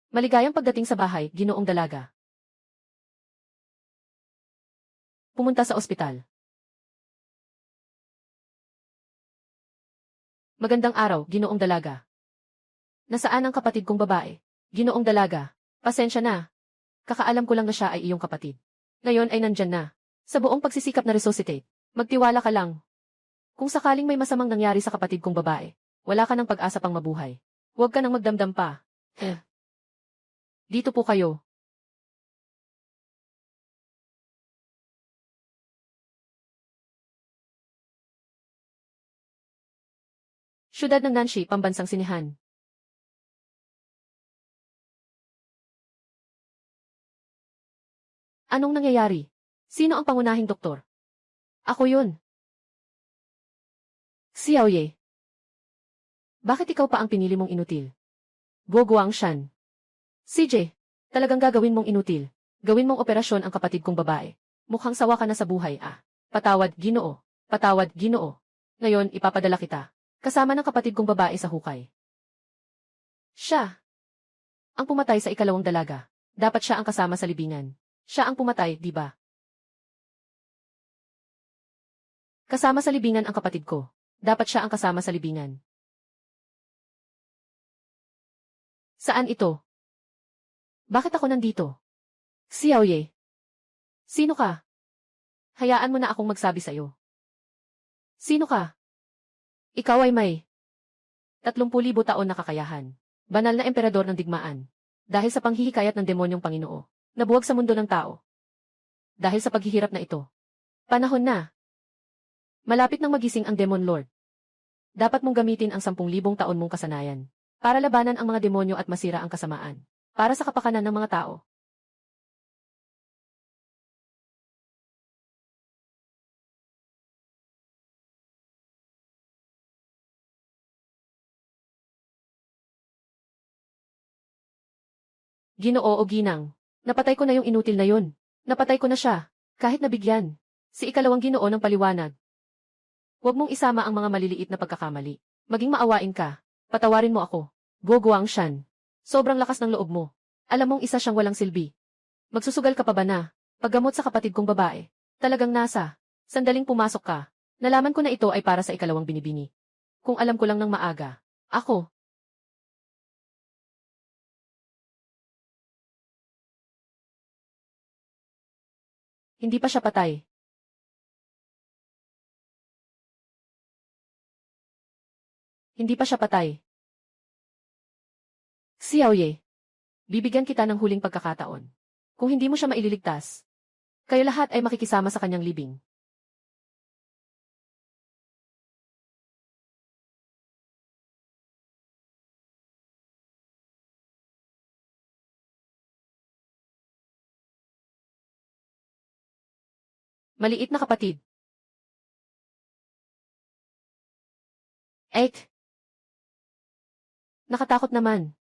Maligayang pagdating sa bahay, Ginoong Dalaga. Pumunta sa ospital. Magandang araw, Ginoong Dalaga. Nasaan ang kapatid kong babae? Ginoong Dalaga, pasensya na. Kakaalam ko lang na siya ay iyong kapatid. Ngayon ay nandyan na. Sa buong pagsisikap na resuscitate, magtiwala ka lang. Kung sakaling may masamang nangyari sa kapatid kong babae, wala ka ng pag-asa pang mabuhay. Huwag ka nang magdamdam pa. Dito po kayo. Siyudad ng Nanshi, Pambansang Sinihan. Anong nangyayari? Sino ang pangunahing doktor? Ako yun. Xiaoye. Bakit ikaw pa ang pinili mong inutil? Guo Guangshan. CJ, talagang gagawin mong inutil. Gawin mong operasyon ang kapatid kong babae. Mukhang sawa ka na sa buhay ah. Patawad, Ginoo. Patawad, Ginoo. Ngayon, ipapadala kita. Kasama ng kapatid kong babae sa hukay. Siya. Ang pumatay sa ikalawang dalaga. Dapat siya ang kasama sa libingan. Siya ang pumatay, di ba? Kasama sa libingan ang kapatid ko. Dapat siya ang kasama sa libingan. Saan ito? Bakit ako nandito? Xiaoye. Sino ka? Hayaan mo na akong magsabi sa'yo. Sino ka? Ikaw ay may 30,000 taon na kakayahan. Banal na emperador ng digmaan. Dahil sa panghihikayat ng demonyong Panginoo, nabuwag sa mundo ng tao. Dahil sa paghihirap na ito. Panahon na. Malapit nang magising ang Demon Lord. Dapat mong gamitin ang 10,000 taon mong kasanayan para labanan ang mga demonyo at masira ang kasamaan. Para sa kapakanan ng mga tao. Ginoo o ginang, napatay ko na yung inutil na yun. Napatay ko na siya, kahit nabigyan. Si ikalawang Ginoo ng paliwanag. Huwag mong isama ang mga maliliit na pagkakamali. Maging maawain ka. Patawarin mo ako. Guo Guangshan. Sobrang lakas ng loob mo. Alam mong isa siyang walang silbi. Magsusugal ka pa ba na? Paggamot sa kapatid kong babae. Talagang nasa. Sandaling pumasok ka. Nalaman ko na ito ay para sa ikalawang binibini. Kung alam ko lang ng maaga. Ako. Hindi pa siya patay. Hindi pa siya patay. Xiaoye. Bibigyan kita ng huling pagkakataon. Kung hindi mo siya maililigtas, kayo lahat ay makikisama sa kanyang libing. Maliit na kapatid. Ek. Nakatakot naman.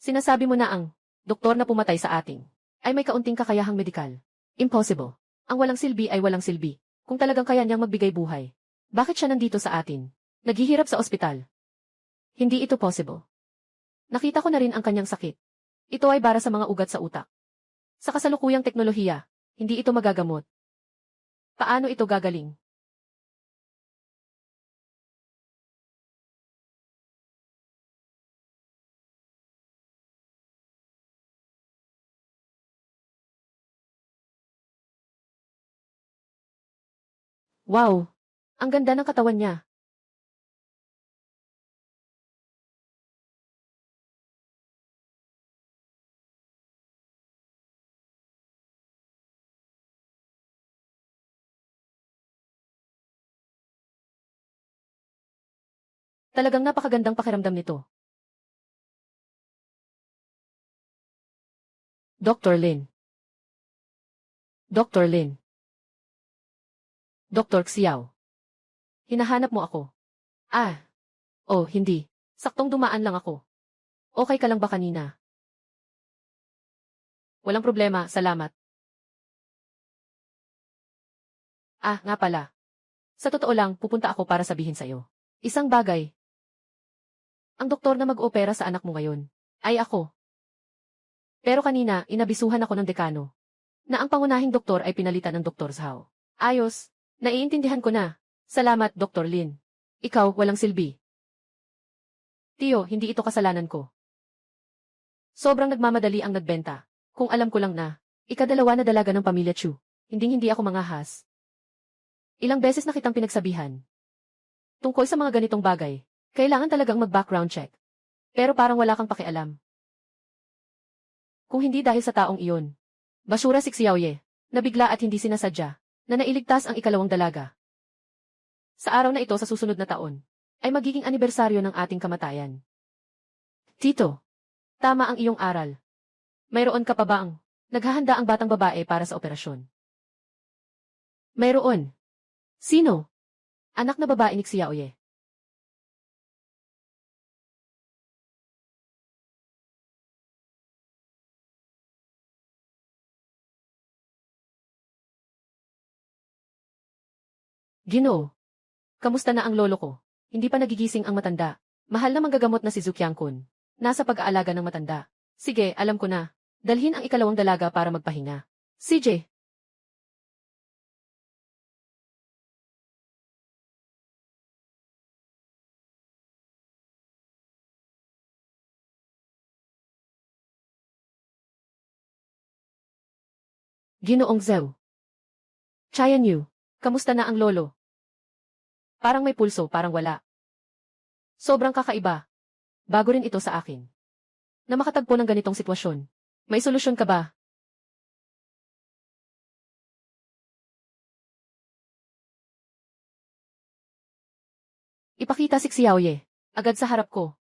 Sinasabi mo na ang doktor na pumatay sa ating ay may kaunting kakayahang medikal. Impossible. Ang walang silbi ay walang silbi. Kung talagang kaya niyang magbigay buhay. Bakit siya nandito sa atin? Naghihirap sa ospital. Hindi ito possible. Nakita ko na rin ang kanyang sakit. Ito ay para sa mga ugat sa utak. Sa kasalukuyang teknolohiya, hindi ito magagamot. Paano ito gagaling? Wow! Ang ganda ng katawan niya. Talagang napakagandang pakiramdam nito. Dr. Lin. Dr. Lin. Dr. Xiao. Hinahanap mo ako. Ah. Oh, hindi. Saktong dumaan lang ako. Okay ka lang ba kanina? Walang problema, salamat. Ah, nga pala. Sa totoo lang, pupunta ako para sabihin sa'yo. Isang bagay. Ang doktor na mag-opera sa anak mo ngayon ay ako. Pero kanina, inabisuhan ako ng dekano na ang pangunahing doktor ay pinalitan ng Dr. Zhao. Ayos, naiintindihan ko na. Salamat, Dr. Lin. Ikaw, walang silbi. Tiyo, hindi ito kasalanan ko. Sobrang nagmamadali ang nagbenta. Kung alam ko lang na, ikadalawa na dalaga ng pamilya Chu. Hindi ako mangahas. Ilang beses na kitang pinagsabihan. Tungkol sa mga ganitong bagay, kailangan talagang mag-background check. Pero parang wala kang pakialam. Kung hindi dahil sa taong iyon. Basura si Xiaoye, nabigla at hindi sinasadya, na nailigtas ang ikalawang dalaga. Sa araw na ito sa susunod na taon, ay magiging anibersaryo ng ating kamatayan. Tito, tama ang iyong aral. Mayroon ka pa ba ang naghahanda ang batang babae para sa operasyon? Mayroon. Sino? Anak na babae ni Xiaoye. Ginoo. Kamusta na ang lolo ko? Hindi pa nagigising ang matanda. Mahal na manggagamot na si Zukyang-kun. Nasa pag-aalaga ng matanda. Sige, alam ko na. Dalhin ang ikalawang dalaga para magpahinga. CJ. Ginoong Zhao. Chayan Yu. Kamusta na ang lolo? Parang may pulso, parang wala. Sobrang kakaiba. Bago rin ito sa akin. Na makatagpo ng ganitong sitwasyon. May solusyon ka ba? Ipakita si Xiaoye. Agad sa harap ko.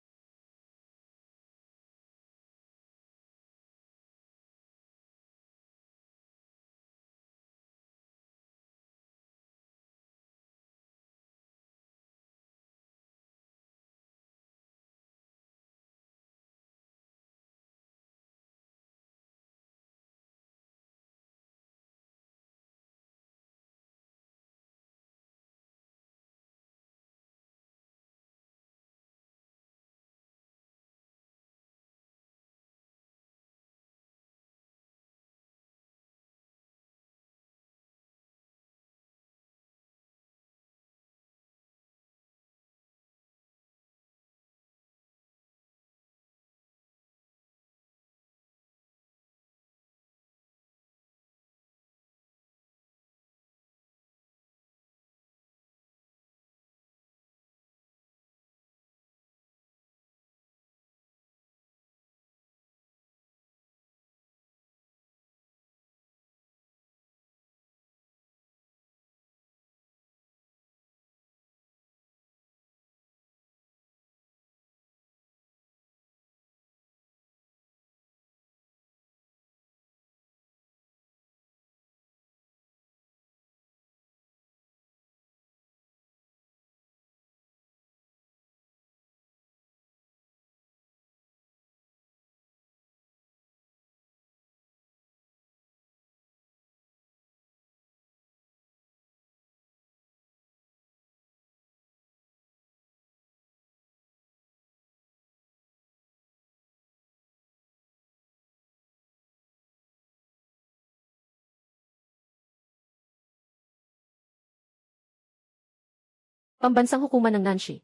Pambansang hukuman ng Nanshi.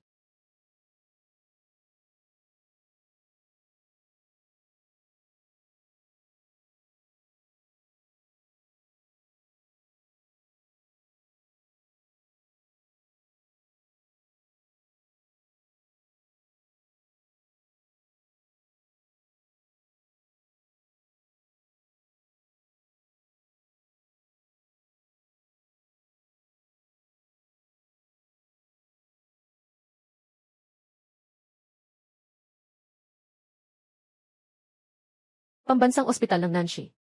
Pambansang ospital ng Nanshi.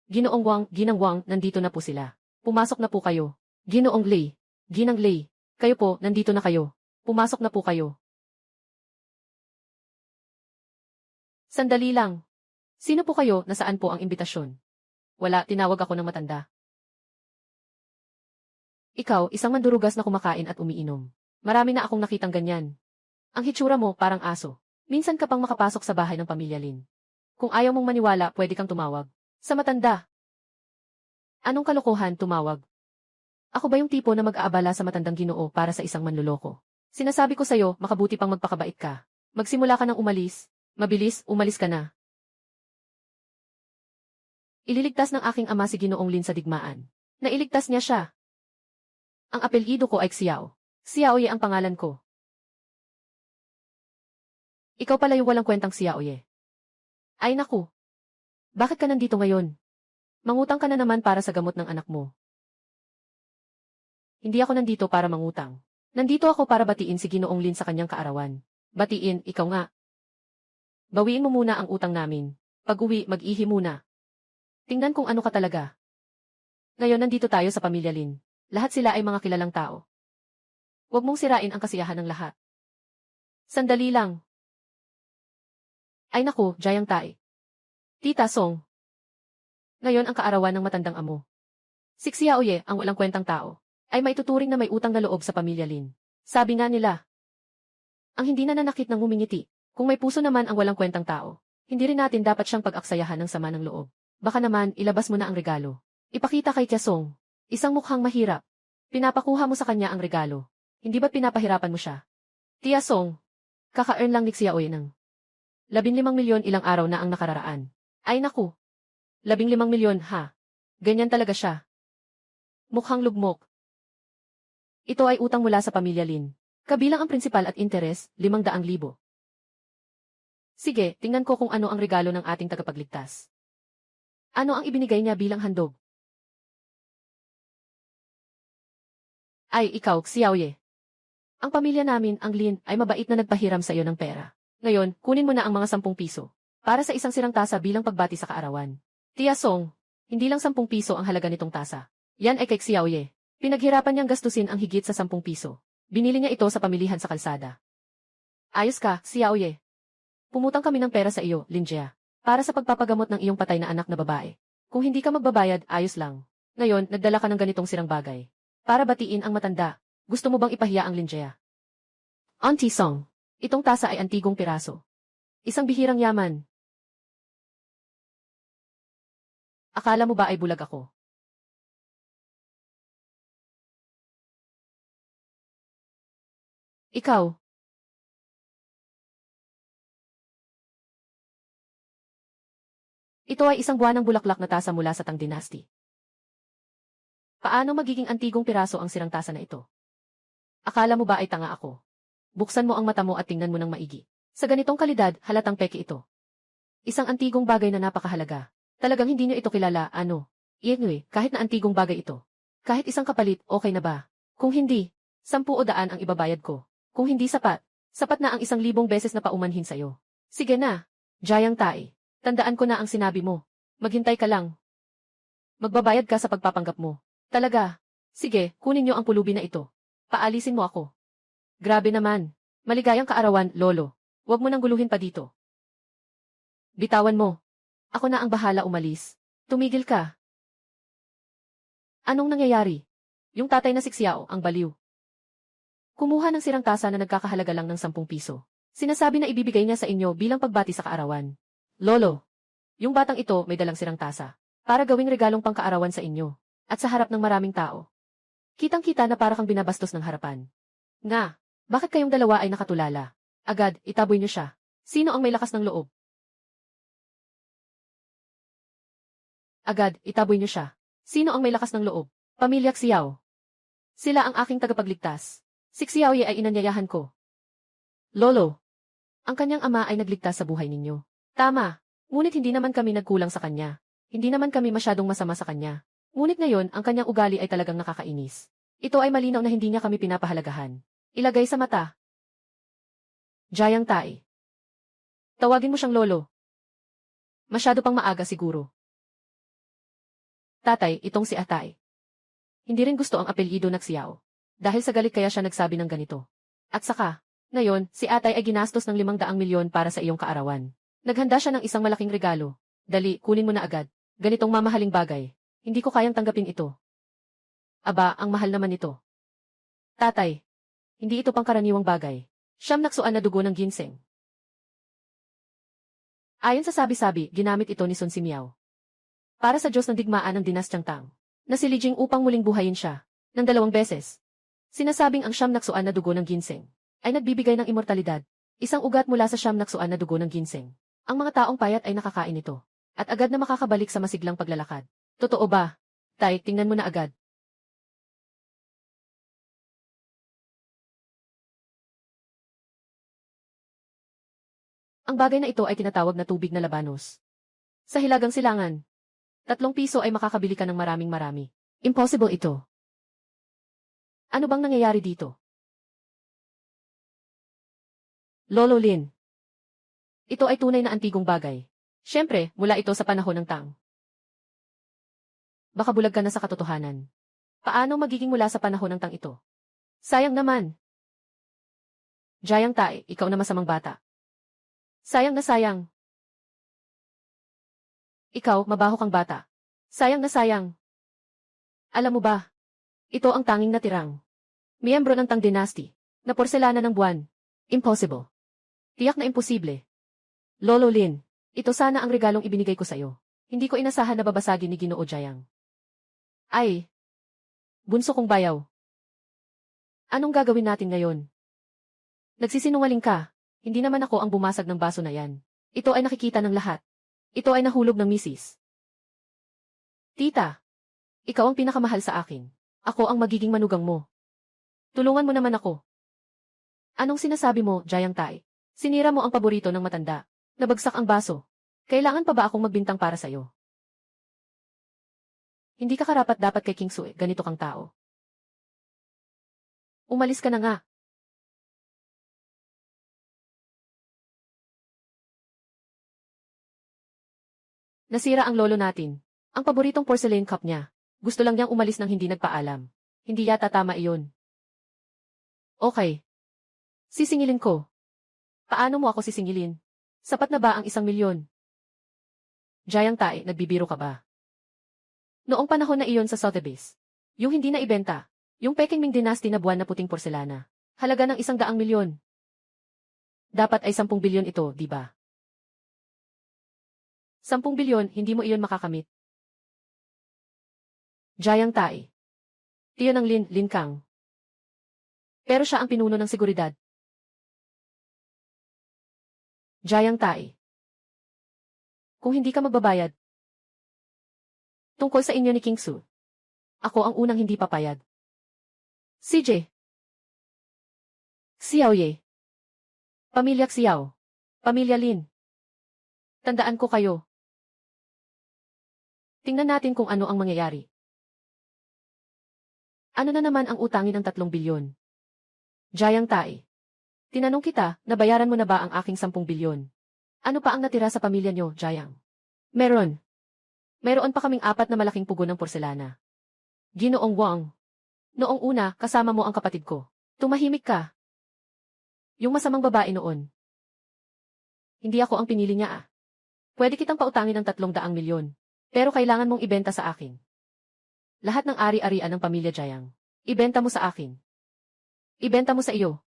Ginoong Wang, Ginang Wang, nandito na po sila. Pumasok na po kayo. Ginoong Lei, Ginang Lei, kayo po, nandito na kayo. Pumasok na po kayo. Sandali lang. Sino po kayo, nasaan po ang imbitasyon? Wala, tinawag ako ng matanda. Ikaw, isang mandurugas na kumakain at umiinom. Marami na akong nakitang ganyan. Ang hitsura mo, parang aso. Minsan ka pang makapasok sa bahay ng pamilya Lin. Kung ayaw mong maniwala, pwede kang tumawag. Sa matanda. Anong kalokohan, tumawag? Ako ba yung tipo na mag-aabala sa matandang Ginoo para sa isang manluloko? Sinasabi ko sa'yo, makabuti pang magpakabait ka. Magsimula ka ng umalis. Mabilis, umalis ka na. Ililigtas ng aking ama si Ginoong Lin sa digmaan. Nailigtas niya siya. Ang apelyido ko ay Xiao. Xiaoye ang pangalan ko. Ikaw pala yung walang kwentang Xiaoye. Ay naku. Bakit ka nandito ngayon? Mangutang ka na naman para sa gamot ng anak mo. Hindi ako nandito para mangutang. Nandito ako para batiin si Ginoong Lin sa kanyang kaarawan. Batiin, ikaw nga. Bawiin mo muna ang utang namin. Pag-uwi, mag-ihi muna. Tingnan kung ano ka talaga. Ngayon nandito tayo sa pamilya Lin. Lahat sila ay mga kilalang tao. Huwag mong sirain ang kasiyahan ng lahat. Sandali lang. Ay naku, Jayang Tai. Tita Song. Ngayon ang kaarawan ng matandang amo. Si Xiaoye, ang walang kwentang tao, ay maituturing na may utang na loob sa pamilya Lin. Sabi nga nila, ang hindi nananakit ng ngumingiti, kung may puso naman ang walang kwentang tao, hindi rin natin dapat siyang pag-aksayahan ng sama ng loob. Baka naman, ilabas mo na ang regalo. Ipakita kay Tia Song. Isang mukhang mahirap. Pinapakuha mo sa kanya ang regalo. Hindi ba't pinapahirapan mo siya? Tia Song, kaka-earn lang ni Xiaoye ng 15 milyon ilang araw na ang nakararaan. Ay naku. 15 milyon ha. Ganyan talaga siya. Mukhang lugmok. Ito ay utang mula sa pamilya Lin. Kabilang ang prinsipal at interes, 500,000. Sige, tingnan ko kung ano ang regalo ng ating tagapagligtas. Ano ang ibinigay niya bilang handog? Ay, ikaw, Xiaoye. Ang pamilya namin, ang Lin, ay mabait na nagpahiram sa iyo ng pera. Ngayon, kunin mo na ang mga 10 piso. Para sa isang sirang tasa bilang pagbati sa kaarawan. Tia Song, hindi lang 10 piso ang halaga nitong tasa. Yan ay kay Xiaoye. Pinaghirapan niyang gastusin ang higit sa 10 piso. Binili niya ito sa pamilihan sa kalsada. Ayos ka, Xiaoye. Pumutang kami ng pera sa iyo, Linjia. Para sa pagpapagamot ng iyong patay na anak na babae. Kung hindi ka magbabayad, ayos lang. Ngayon, nagdala ka ng ganitong sirang bagay. Para batiin ang matanda, gusto mo bang ipahiya ang Linjia? Auntie Song, itong tasa ay antigong piraso. Isang bihirang yaman. Akala mo ba ay bulag ako? Ikaw. Ito ay isang buwanang bulaklak na tasa mula sa Tang Dynasty. Paano magiging antigong piraso ang sirang tasa na ito? Akala mo ba ay tanga ako? Buksan mo ang mata mo at tingnan mo ng maigi. Sa ganitong kalidad, halatang peke ito. Isang antigong bagay na napakahalaga. Talagang hindi nyo ito kilala, ano? Anyway, kahit na antigong bagay ito. Kahit isang kapalit, okay na ba? Kung hindi, 10 o 100 ang ibabayad ko. Kung hindi sapat, sapat na ang 1,000 beses na paumanhin sa'yo. Sige na, Jayang Tai. Tandaan ko na ang sinabi mo. Maghintay ka lang. Magbabayad ka sa pagpapanggap mo. Talaga. Sige, kunin niyo ang pulubi na ito. Paalisin mo ako. Grabe naman. Maligayang kaarawan, Lolo. Huwag mo nang guluhin pa dito. Bitawan mo. Ako na ang bahala umalis. Tumigil ka. Anong nangyayari? Yung tatay na si Xiao, ang baliw. Kumuha ng sirang tasa na nagkakahalaga lang ng 10 piso. Sinasabi na ibibigay niya sa inyo bilang pagbati sa kaarawan. Lolo, yung batang ito may dalang sirang tasa. Para gawing regalong pangkaarawan sa inyo. At sa harap ng maraming tao. Kitang-kita na para kang binabastos ng harapan. Nga, bakit kayong dalawa ay nakatulala? Agad, itaboy niyo siya. Sino ang may lakas ng loob? Agad, itaboy niyo siya. Sino ang may lakas ng loob? Pamilya Xiao. Sila ang aking tagapagligtas. Si Xiaoye ay inanyayahan ko. Lolo, ang kanyang ama ay nagligtas sa buhay ninyo. Tama, ngunit hindi naman kami nagkulang sa kanya. Hindi naman kami masyadong masama sa kanya. Ngunit ngayon, ang kanyang ugali ay talagang nakakainis. Ito ay malinaw na hindi niya kami pinapahalagahan. Ilagay sa mata. Jayang Tai. Tawagin mo siyang lolo. Masyado pang maaga siguro. Tatay, itong si Atay. Hindi rin gusto ang apelyido na Xiao. Dahil sa galit kaya siya nagsabi ng ganito. At saka, ngayon, si Atay ay ginastos ng 500 milyon para sa iyong kaarawan. Naghanda siya ng isang malaking regalo. Dali, kunin mo na agad. Ganitong mamahaling bagay. Hindi ko kayang tanggapin ito. Aba, ang mahal naman ito. Tatay, hindi ito pangkaraniwang bagay. Siyam naksuan na dugo ng ginseng. Ayon sa sabi-sabi, ginamit ito ni Sun Simiao. Para sa Diyos ng digmaan ng dinastyang Tang, na si Li Jing upang muling buhayin siya, ng 2 beses. Sinasabing ang siyam naksuan na dugo ng ginseng, ay nagbibigay ng immortalidad, isang ugat mula sa siyam naksuan na dugo ng ginseng. Ang mga taong payat ay nakakain nito, at agad na makakabalik sa masiglang paglalakad. Totoo ba? Tay, tingnan mo na agad. Ang bagay na ito ay tinatawag na tubig na labanos. Sa Hilagang Silangan, 3 piso ay makakabili ka ng maraming-marami. Impossible ito. Ano bang nangyayari dito? Lolo Lin. Ito ay tunay na antigong bagay. Siyempre, mula ito sa panahon ng Tang. Baka bulag ka na sa katotohanan. Paano magiging mula sa panahon ng Tang ito? Sayang naman. Jayang Tae, ikaw na masamang bata. Sayang na sayang. Ikaw, mabaho kang bata. Sayang na sayang. Alam mo ba? Ito ang tanging natirang miyembro ng Tang Dynasty, na porselana ng buwan. Impossible. Tiyak na imposible. Lolo Lin, ito sana ang regalong ibinigay ko sa iyo. Hindi ko inasahan na babasagin ni Ginoo Jayang. Ay! Bunso kong bayaw. Anong gagawin natin ngayon? Nagsisinungaling ka. Hindi naman ako ang bumasag ng baso na yan. Ito ay nakikita ng lahat. Ito ay nahulog ng misis. Tita, ikaw ang pinakamahal sa akin. Ako ang magiging manugang mo. Tulungan mo naman ako. Anong sinasabi mo, Jayang Tae? Sinira mo ang paborito ng matanda. Nabagsak ang baso. Kailangan pa ba akong magbintang para sa'yo? Hindi ka karapat dapat kay King Sue, ganito kang tao. Umalis ka na nga. Nasira ang lolo natin. Ang paboritong porcelain cup niya. Gusto lang niyang umalis nang hindi nagpaalam. Hindi yata tama iyon. Okay. Sisingilin ko. Paano mo ako sisingilin? Sapat na ba ang 1 milyon? Jayang Tae, nagbibiro ka ba? Noong panahon na iyon sa Sotheby's, yung hindi na ibenta, yung Peking Ming Dynasty na buwan na puting porselana, halaga ng 100 milyon. Dapat ay 10 bilyon ito, di ba? 10 bilyon, hindi mo iyon makakamit. Jayang Tae. Tiyo ng Lin Kang. Pero siya ang pinuno ng seguridad. Jayang Tae. Kung hindi ka magbabayad, tungkol sa inyo ni King Su, ako ang unang hindi papayad. CJ. Xiao Ye. Pamilya Xiao. Pamilya Lin. Tandaan ko kayo. Tingnan natin kung ano ang mangyayari. Ano na naman ang utangin ng 3 bilyon? Jayang Tae. Tinanong kita, nabayaran mo na ba ang aking 10 bilyon? Ano pa ang natira sa pamilya nyo, Jayang? Meron. Meron pa kaming 4 na malaking pugo ng porselana. Ginoong Wang. Noong una, kasama mo ang kapatid ko. Tumahimik ka. Yung masamang babae noon. Hindi ako ang pinili niya. Pwede kitang pautangin ng 300 milyon. Pero kailangan mong ibenta sa akin. Lahat ng ari-arian ng pamilya Jayang. Ibenta mo sa akin. Ibenta mo sa iyo.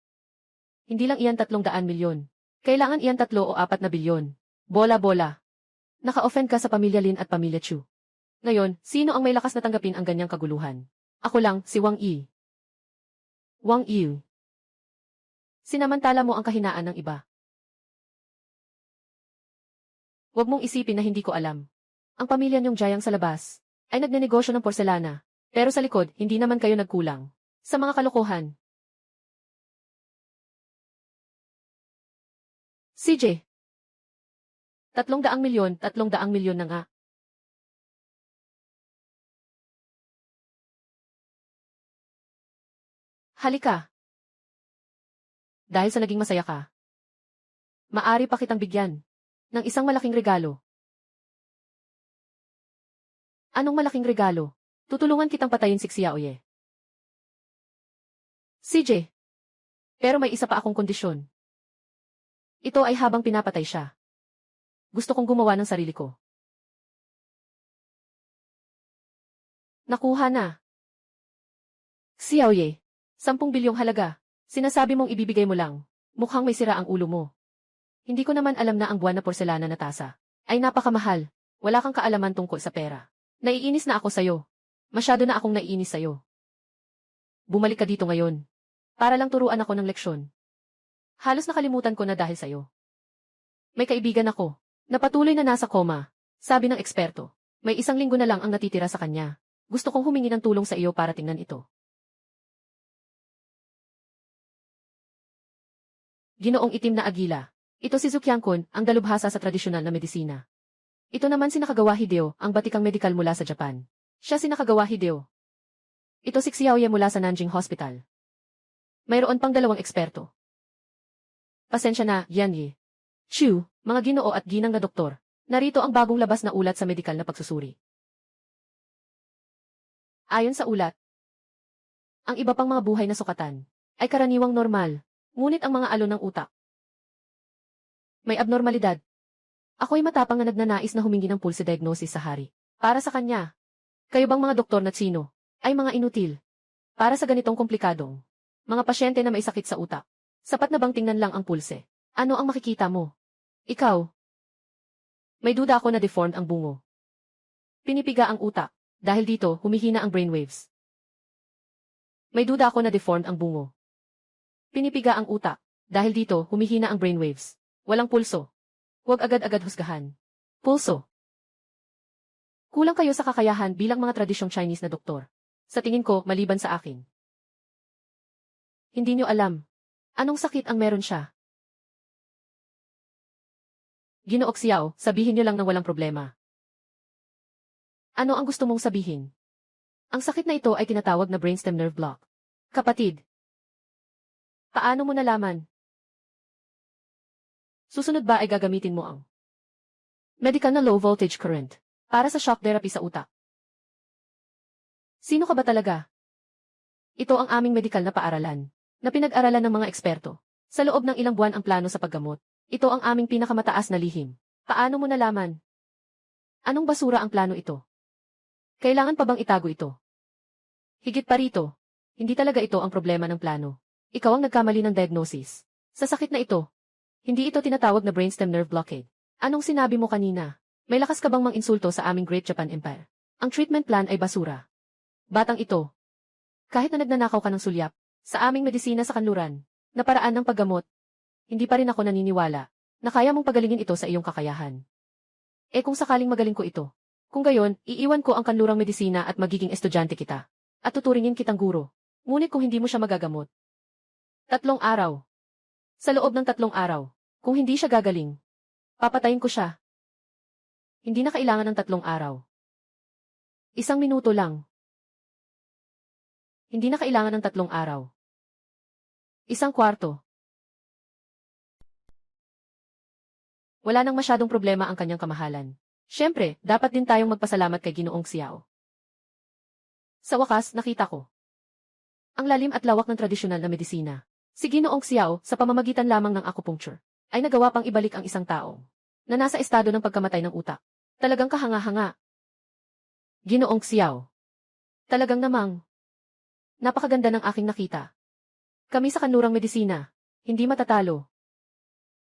Hindi lang iyan 300 milyon. Kailangan iyan 3 o 4 na bilyon. Bola-bola. Naka-offend ka sa pamilya Lin at pamilya Chu. Ngayon, sino ang may lakas na tanggapin ang ganyang kaguluhan? Ako lang, si Wang Yi. Wang Yi. Sinamantala mo ang kahinaan ng iba. Huwag mong isipin na hindi ko alam. Ang pamilya niyong Jayang sa labas ay nagnenegosyo ng porselana, pero sa likod, hindi naman kayo nagkulang sa mga kalokohan. CJ. 300 milyon, 300 milyon na nga. Halika. Dahil sa naging masaya ka, maari pa kitang bigyan ng isang malaking regalo. Anong malaking regalo? Tutulungan kitang patayin si Xiaoye. CJ. Pero may isa pa akong kondisyon. Ito ay habang pinapatay siya. Gusto kong gumawa ng sarili ko. Nakuha na. Xiaoye, 10 bilyong halaga. Sinasabi mong ibibigay mo lang. Mukhang may sira ang ulo mo. Hindi ko naman alam na ang buwan na porselana na tasa ay napakamahal. Wala kang kaalaman tungkol sa pera. Naiinis na ako sa'yo. Masyado na akong naiinis sa'yo. Bumalik ka dito ngayon. Para lang turuan ako ng leksyon. Halos nakalimutan ko na dahil sa'yo. May kaibigan ako, na patuloy na nasa koma. Sabi ng eksperto, may 1 linggo na lang ang natitira sa kanya. Gusto kong humingi ng tulong sa iyo para tingnan ito. Ginoong itim na agila. Ito si Zukyangkon, ang dalubhasa sa tradisyonal na medisina. Ito naman si Nakagawa Hideo, ang batikang medikal mula sa Japan. Siya si Nakagawa Hideo. Ito si Xiaoye mula sa Nanjing Hospital. Mayroon pang 2 eksperto. Pasensya na, Yan Yi. Chu, mga ginoo at ginang na doktor. Narito ang bagong labas na ulat sa medikal na pagsusuri. Ayon sa ulat, ang iba pang mga buhay na sukatan ay karaniwang normal. Ngunit ang mga alon ng utak may abnormalidad. Ako'y matapang na nagnanais na humingi ng pulse diagnosis sa hari. Para sa kanya. Kayo bang mga doktor na tsino ay mga inutil? Para sa ganitong komplikadong mga pasyente na may sakit sa utak. Sapat na bang tingnan lang ang pulse? Ano ang makikita mo? Ikaw. May duda ako na deformed ang bungo. Pinipiga ang utak. Dahil dito, humihina ang brainwaves. May duda ako na deformed ang bungo. Pinipiga ang utak. Dahil dito, humihina ang brainwaves. Walang pulso. Huwag agad-agad husgahan. Pulso. Kulang kayo sa kakayahan bilang mga tradisyong Chinese na doktor. Sa tingin ko, maliban sa akin. Hindi nyo alam. Anong sakit ang meron siya? Ginoong Xiao, sabihin nyo lang na walang problema. Ano ang gusto mong sabihin? Ang sakit na ito ay tinatawag na brainstem nerve block. Kapatid. Paano mo nalaman? Susunod ba ay gagamitin mo ang medical na low voltage current para sa shock therapy sa utak? Sino ka ba talaga? Ito ang aming medical na paaralan, na pinag-aralan ng mga eksperto. Sa loob ng ilang buwan ang plano sa paggamot. Ito ang aming pinakamataas na lihim. Paano mo nalaman? Anong basura ang plano ito? Kailangan pa bang itago ito? Higit pa rito, hindi talaga ito ang problema ng plano. Ikaw ang nagkamali ng diagnosis. Sa sakit na ito, hindi ito tinatawag na brainstem nerve blockade. Anong sinabi mo kanina? May lakas ka bang mang-insulto sa aming Great Japan Empire? Ang treatment plan ay basura. Batang ito. Kahit na nagnanakaw ka ng sulyap, sa aming medisina sa kanluran, na paraan ng paggamot, hindi pa rin ako naniniwala na kaya mong pagalingin ito sa iyong kakayahan. Eh kung sakaling magaling ko ito, kung gayon, iiwan ko ang kanlurang medisina at magiging estudyante kita. At tuturingin kitang guro. Ngunit kung hindi mo siya magagamot, 3 araw. Sa loob ng 3 araw, kung hindi siya gagaling, papatayin ko siya. Hindi na kailangan ng 3 araw. 1 minuto lang. Hindi na kailangan ng 3 araw. 1 kwarto. Wala nang masyadong problema ang kanyang kamahalan. Siyempre, dapat din tayong magpasalamat kay Ginoong Xiao. Sa wakas, nakita ko ang lalim at lawak ng tradisyonal na medisina. Si Ginoong Xiao, sa pamamagitan lamang ng acupuncture, ay nagawa pang ibalik ang isang tao na nasa estado ng pagkamatay ng utak. Talagang kahanga-hanga. Ginoong Xiao. Talagang namang napakaganda ng aking nakita. Kami sa kanlurang medisina, hindi matatalo.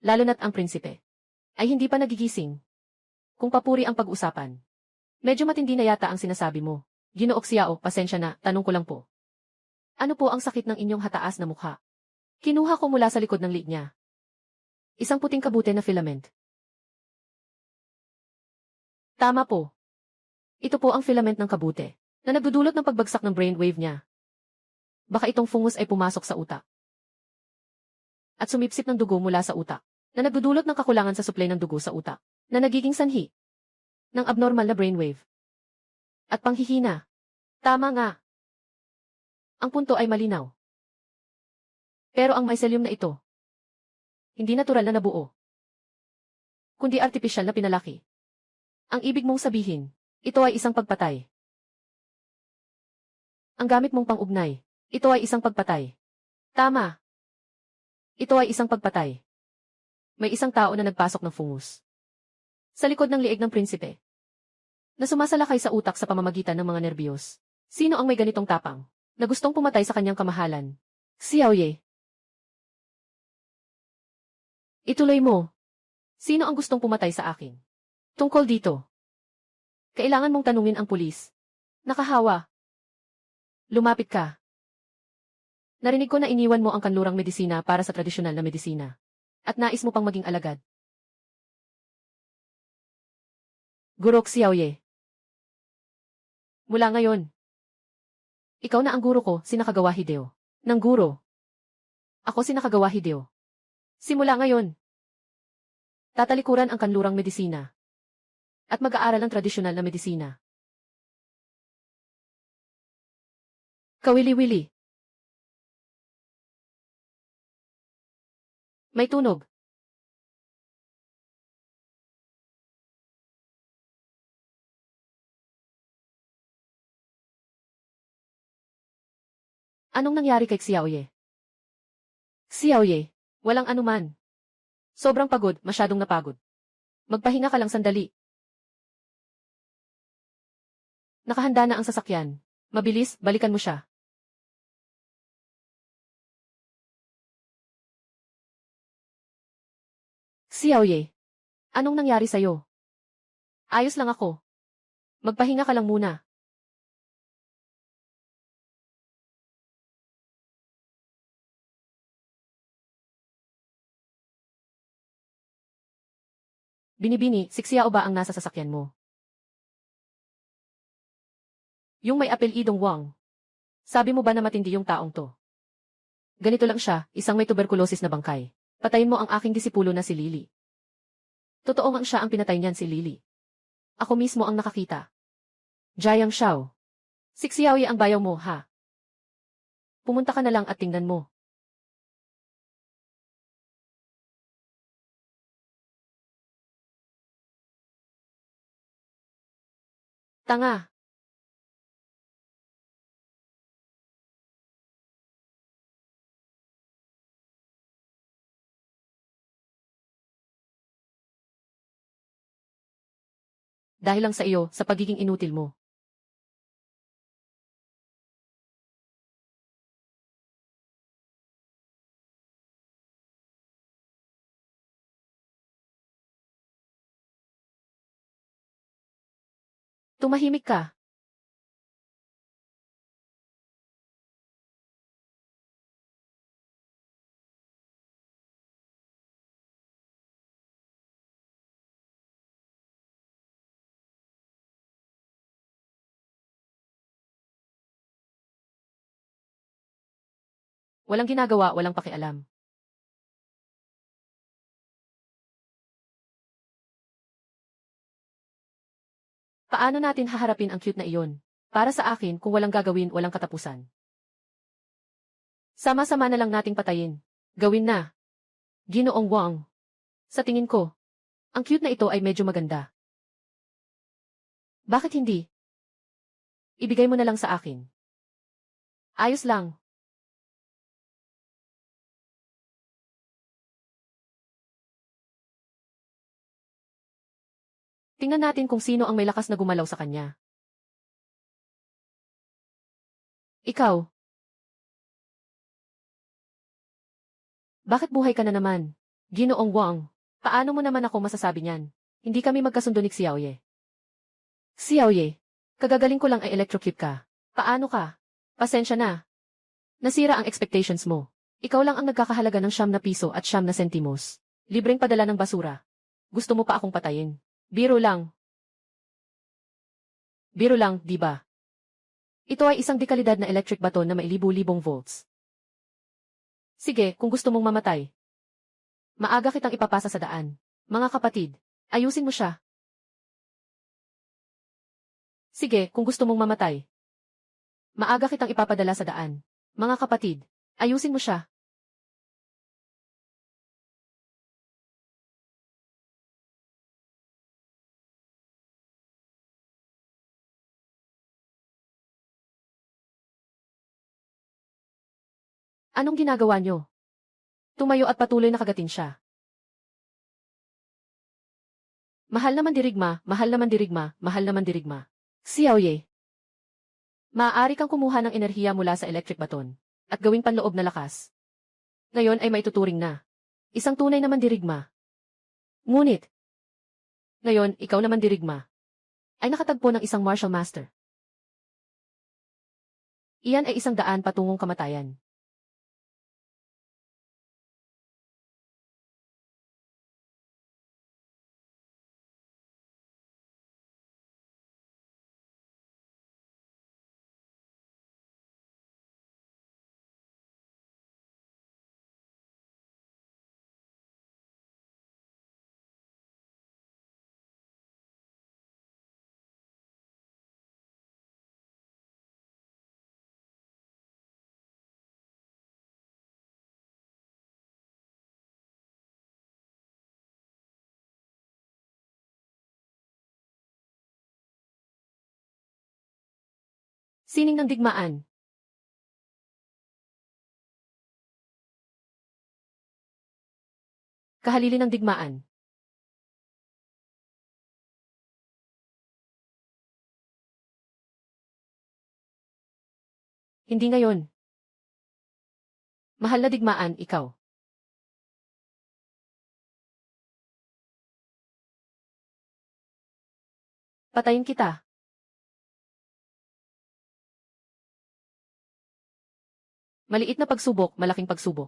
Lalo na't ang prinsipe ay hindi pa nagigising. Kung papuri ang pag-usapan. Medyo matindi na yata ang sinasabi mo. Ginoong Xiao, pasensya na, tanong ko lang po. Ano po ang sakit ng inyong hataas na mukha? Kinuha ko mula sa likod ng linya. Isang puting kabute na filament. Tama po. Ito po ang filament ng kabute, na nagdudulot ng pagbagsak ng brainwave niya. Baka itong fungus ay pumasok sa utak. At sumipsip ng dugo mula sa utak, na nagdudulot ng kakulangan sa supply ng dugo sa utak, na nagiging sanhi ng abnormal na brainwave. At panghihina. Tama nga. Ang punto ay malinaw. Pero ang mycelium na ito, hindi natural na nabuo, kundi artipisyal na pinalaki. Ang ibig mong sabihin, Ito ay isang pagpatay. Ang gamit mong pang-ugnay. Ito ay isang pagpatay. Tama. Ito ay isang pagpatay. May isang tao na nagpasok ng fungus sa likod ng liig ng prinsipe, na sumasalakay sa utak sa pamamagitan ng mga nerbiyos. Sino ang may ganitong tapang na gustong pumatay sa kanyang kamahalan? Xiao Ye. Ituloy mo. Sino ang gustong pumatay sa akin? Tungkol dito. Kailangan mong tanungin ang pulis. Nakahawa. Lumapit ka. Narinig ko na iniwan mo ang kanlurang medisina para sa tradisyonal na medisina. At nais mo pang maging alagad. Guro Xiao Ye. Mula ngayon, ikaw na ang guro ko, si Nakagawa Hideo. Nang guro. Ako si Nakagawa Hideo. Simula ngayon, tatalikuran ang kanlurang medisina. At mag-aaral ng tradisyonal na medisina. Kawili-wili. May tunog. Anong nangyari kay Xiao Ye? Xiao Ye, walang anuman. Sobrang pagod, masyadong napagod. Magpahinga ka lang sandali. Nakahanda na ang sasakyan. Mabilis, balikan mo siya. Xiao Ye, anong nangyari sa'yo? Ayos lang ako. Magpahinga ka lang muna. Binibini, si Xiao ba ang nasa sasakyan mo? Yung may apelidong Wang. Sabi mo ba na matindi yung taong to? Ganito lang siya, isang may tuberkulosis na bangkay. Patayin mo ang aking disipulo na si Lily. Totoo ngang siya ang pinatay niyan si Lily. Ako mismo ang nakakita. Jiang Xiao. Si Xiao Ye ang bayaw mo, ha? Pumunta ka na lang at tingnan mo. Tanga. Dahil lang sa iyo, sa pagiging inutil mo. Tumahimik ka. Walang ginagawa, walang pakialam. Paano natin haharapin ang cute na iyon? Para sa akin, kung walang gagawin, walang katapusan. Sama-sama na lang nating patayin. Gawin na. Ginoong Wang. Sa tingin ko, ang cute na ito ay medyo maganda. Bakit hindi? Ibigay mo na lang sa akin. Ayos lang. Tingnan natin kung sino ang may lakas na gumalaw sa kanya. Ikaw. Bakit buhay ka na naman? Ginoong Wang. Paano mo naman ako masasabi niyan? Hindi kami magkasundo ni Xiao Ye. Xiao Ye, kagagaling ko lang ay electrocute ka. Paano ka? Pasensya na. Nasira ang expectations mo. Ikaw lang ang nagkakahalaga ng ₱9 at ₱9. Libreng padala ng basura. Gusto mo pa akong patayin? Biro lang. Biro lang, di ba? Ito ay isang dekalidad na electric baton na may libu-libong volts. Sige, kung gusto mong mamatay. Maaga kitang ipapasa sa daan. Mga kapatid, ayusin mo siya. Sige, kung gusto mong mamatay. Maaga kitang ipapadala sa daan. Mga kapatid, ayusin mo siya. Anong ginagawa niyo? Tumayo at patuloy na kagatin siya. Mahal naman dirigma, mahal naman dirigma, mahal naman dirigma. Xiaoye. Maaari kang kumuha ng enerhiya mula sa electric baton at gawing panloob na lakas. Ngayon ay maituturing na isang tunay naman dirigma. Ngunit, ngayon, ikaw naman dirigma ay nakatagpo ng isang martial master. Iyan ay 100 patungong kamatayan. Sining ng digmaan. Kahalili ng digmaan. Hindi ngayon. Mahal na digmaan, ikaw. Patayin kita. Maliit na pagsubok, malaking pagsubok.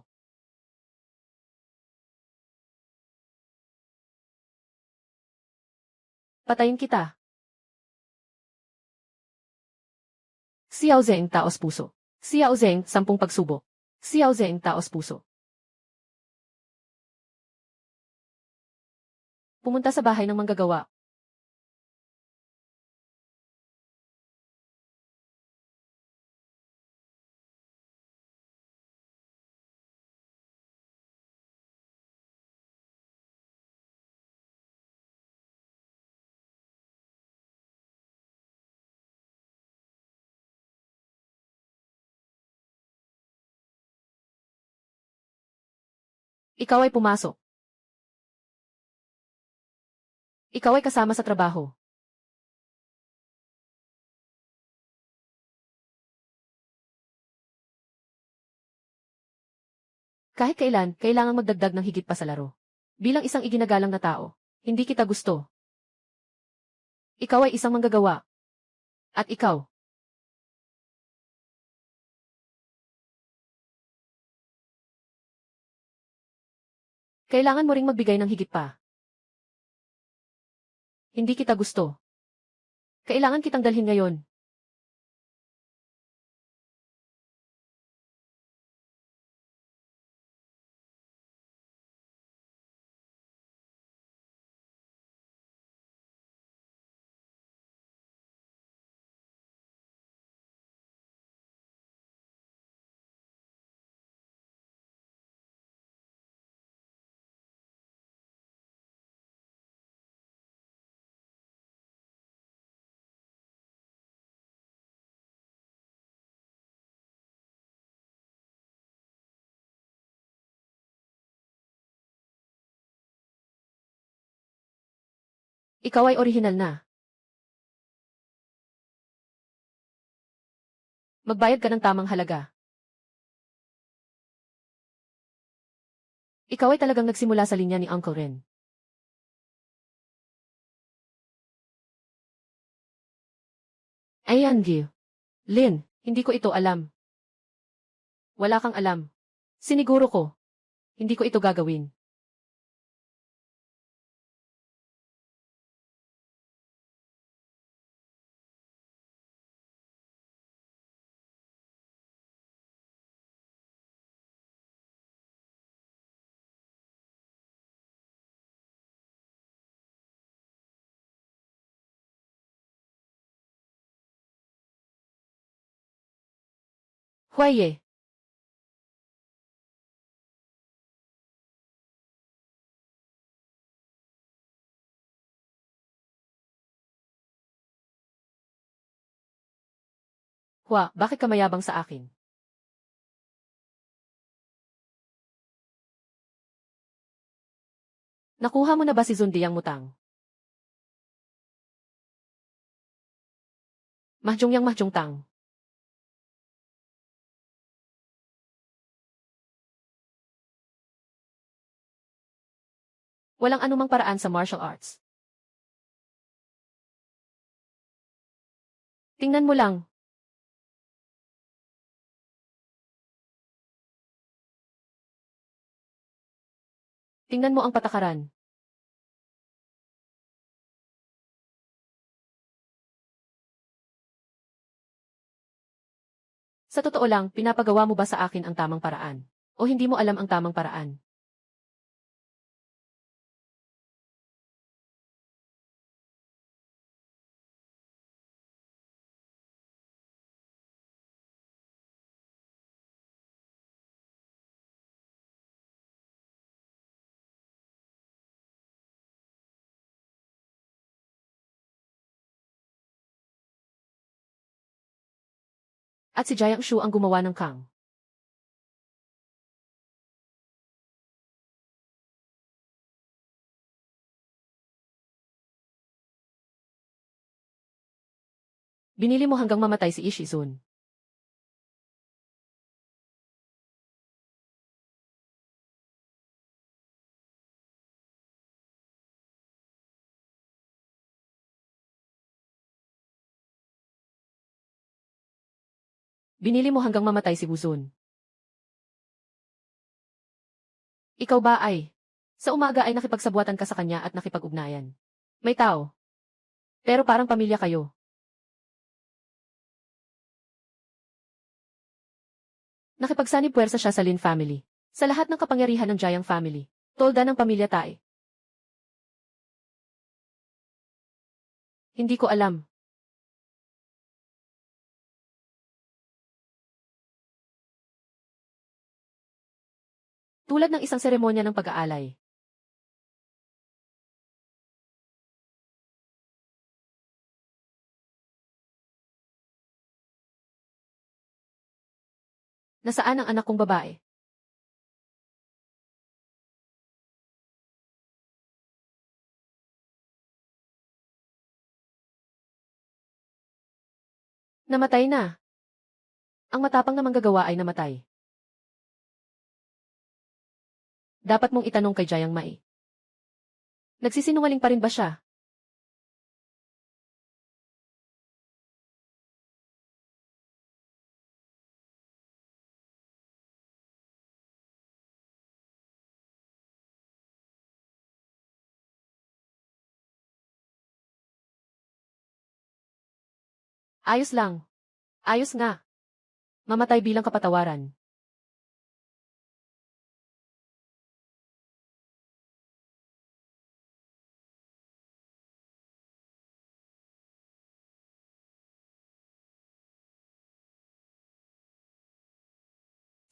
Patayin kita. Xiao Zeng, taos puso. Xiao Zeng, 10 pagsubok. Xiao Zeng, taos puso. Pumunta sa bahay ng manggagawa. Ikaw ay pumasok. Ikaw ay kasama sa trabaho. Kahit kailan, kailangang magdagdag ng higit pa sa laro. Bilang isang iginagalang na tao, hindi kita gusto. Ikaw ay isang manggagawa. At ikaw. Kailangan mo ring magbigay ng higit pa. Hindi kita gusto. Kailangan kitang dalhin ngayon. Ikaw ay orihinal na. Magbayad ka ng tamang halaga. Ikaw ay talagang nagsimula sa linya ni Uncle Ren. Ayan, Gil. Lin, hindi ko ito alam. Wala kang alam. Siniguro ko. Hindi ko ito gagawin. Huwaye. Hua, bakit ka mayabang sa akin? Nakuha mo na ba si Zundiyang Mutang? Mahjong yang mahjong tang. Walang anumang paraan sa martial arts. Tingnan mo lang. Tingnan mo ang patakaran. Sa totoo lang, pinapagawa mo ba sa akin ang tamang paraan? O hindi mo alam ang tamang paraan? At si Jiang Shu ang gumawa ng Kang. Binili mo hanggang mamatay si Ishizun. Binili mo hanggang mamatay si Wuzun. Ikaw ba ay? Sa umaga ay nakipagsabuatan ka sa kanya at nakipag-ugnayan. May tao. Pero parang pamilya kayo. Nakipagsanib puwersa siya sa Lin family. Sa lahat ng kapangyarihan ng Jiang family. Tolda ng pamilya Tae. Hindi ko alam. Tulad ng isang seremonya ng pag-aalay. Nasaan ang anak kong babae? Namatay na. Ang matapang na manggagawa ay namatay. Dapat mong itanong kay Jiang Mai. Nagsisinungaling pa rin ba siya? Ayos lang. Ayos nga. Mamatay bilang kapatawaran.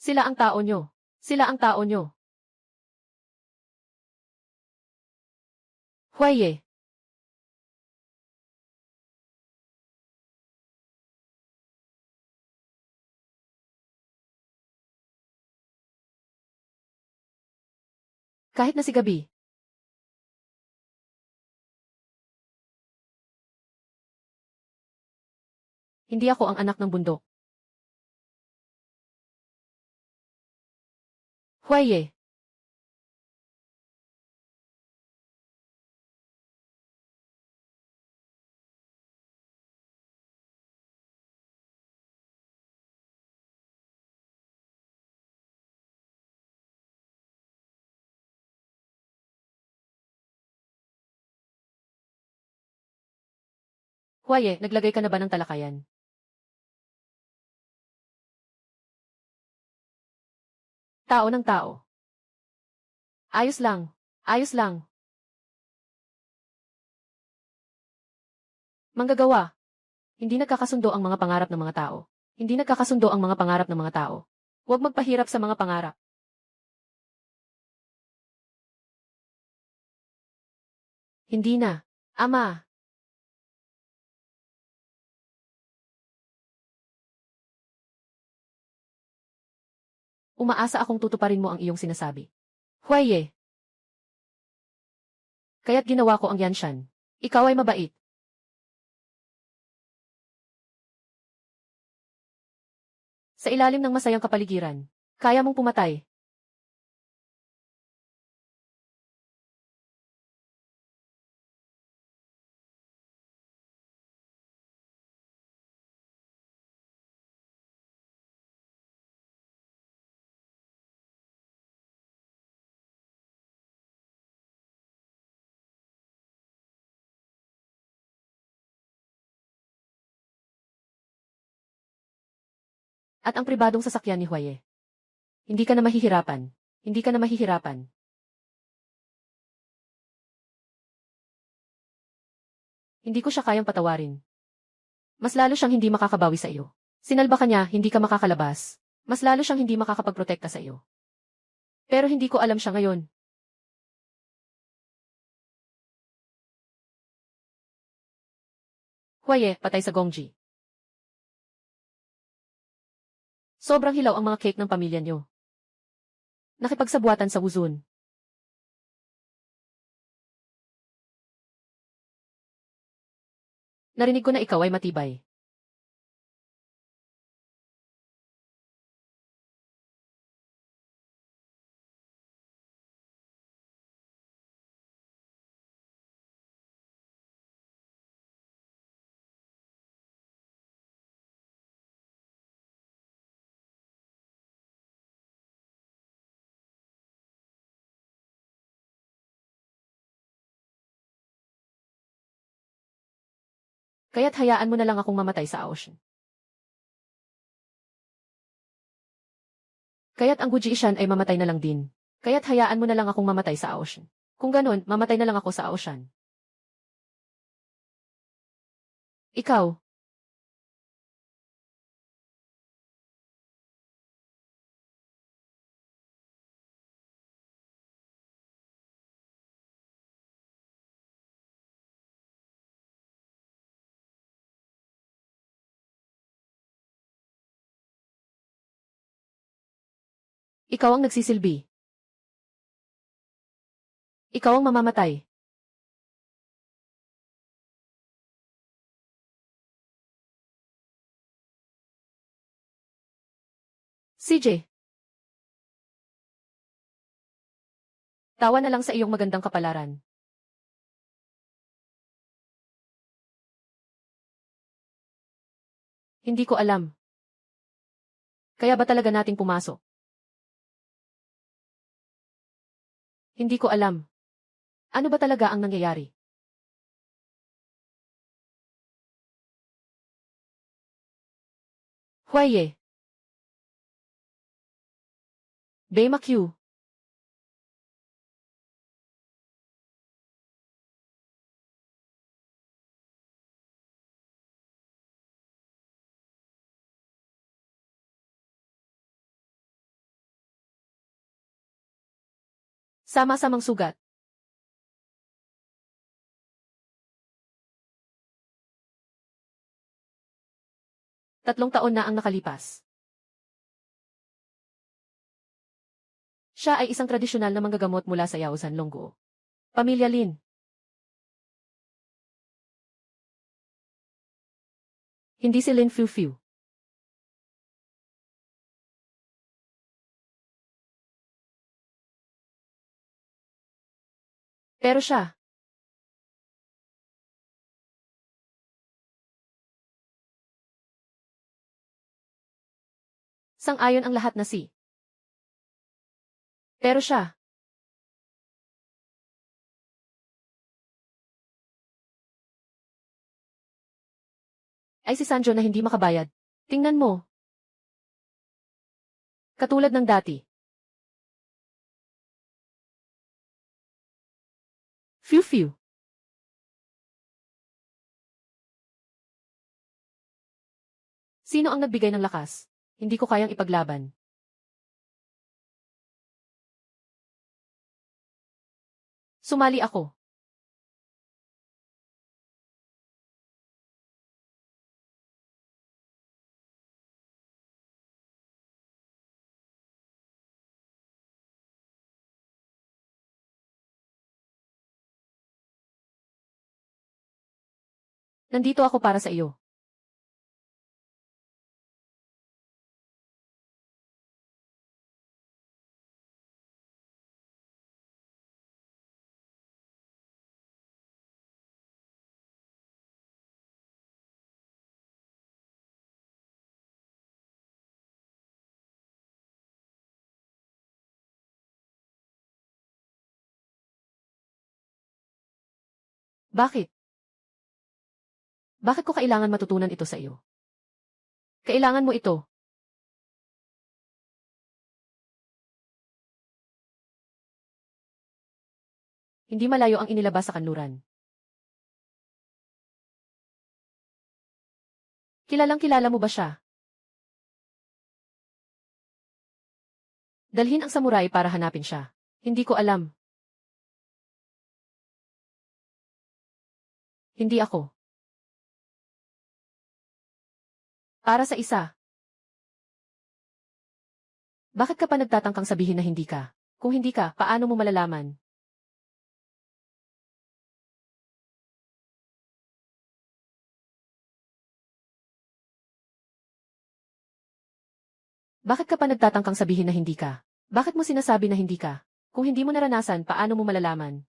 Sila ang tao nyo. Sila ang tao nyo. Huaye. Kahit na si Gabi. Hindi ako ang anak ng bundok. Huaye. Huaye, naglagay ka na ba ng talakayan? Tao ng tao. Ayos lang. Ayos lang. Manggagawa. Hindi nagkakasundo ang mga pangarap ng mga tao. Hindi nagkakasundo ang mga pangarap ng mga tao. Huwag magpahirap sa mga pangarap. Hindi na. Ama. Umaasa akong tutuparin mo ang iyong sinasabi. Huaye. Kaya't ginawa ko ang Yanshan. Ikaw ay mabait. Sa ilalim ng masayang kapaligiran, kaya mong pumatay. At ang pribadong sasakyan ni Huaye. Hindi ka na mahihirapan. Hindi ka na mahihirapan. Hindi ko siya kayang patawarin. Mas lalo siyang hindi makakabawi sa iyo. Sinalba ka niya, hindi ka makakalabas. Mas lalo siyang hindi makakapagprotekta sa iyo. Pero hindi ko alam siya ngayon. Huaye, patay sa Gongji. Sobrang hilaw ang mga cake ng pamilya niyo. Nakipagsabuatan sa Wuzun. Narinig ko na ikaw ay matibay. Kaya't hayaan mo na lang akong mamatay sa Aoshin. Kaya't ang Guji Ishan ay mamatay na lang din. Kaya't hayaan mo na lang akong mamatay sa Aoshin. Kung ganun, mamatay na lang ako sa Aoshan. Ikaw. Ikaw ang nagsisilbi. Ikaw ang mamamatay. CJ. Tawa na lang sa iyong magandang kapalaran. Hindi ko alam. Kaya ba talaga nating pumasok? Hindi ko alam. Ano ba talaga ang nangyayari? Huaye. Beima Q. Sama-samang sugat. Tatlong taon na ang nakalipas. Siya ay isang tradisyonal na manggagamot mula sa Yaosan Longguo. Pamilya Lin. Hindi si Lin Fufu. Pero siya. Sang-ayon ang lahat na si. Pero siya. Ay si Sanjo na hindi makabayad. Tingnan mo. Katulad ng dati. Fiu-fiu. Sino ang nagbigay ng lakas? Hindi ko kayang ipaglaban. Sumali ako. Nandito ako para sa iyo. Bakit? Bakit ko kailangan matutunan ito sa iyo? Kailangan mo ito. Hindi malayo ang inilabas sa kanluran. Kilalang kilala mo ba siya? Dalhin ang samurai para hanapin siya. Hindi ko alam. Hindi ako. Para sa isa. Bakit ka pa nagtatangkang sabihin na hindi ka? Kung hindi ka, paano mo malalaman? Bakit ka pa nagtatangkang sabihin na hindi ka? Bakit mo sinasabi na hindi ka? Kung hindi mo naranasan, paano mo malalaman?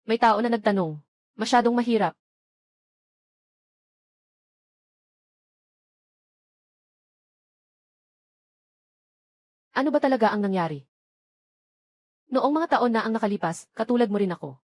May tao na nagtanong. Masyadong mahirap. Ano ba talaga ang nangyari? Noong mga taon na ang nakalipas, katulad mo rin ako.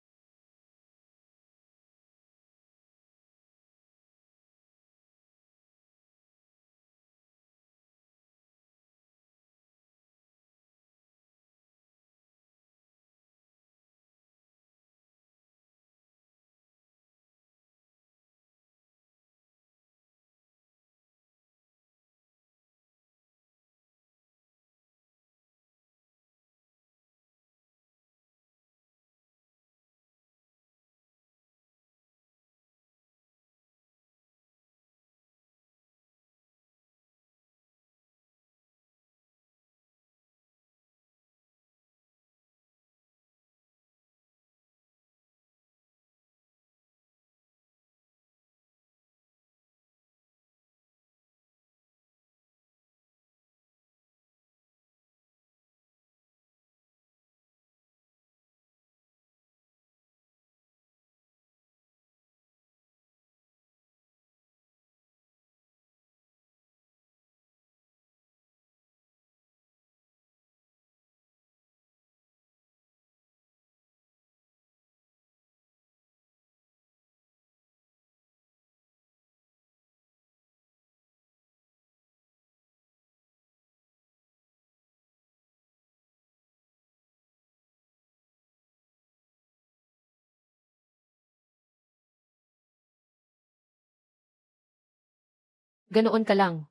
Ganoon ka lang.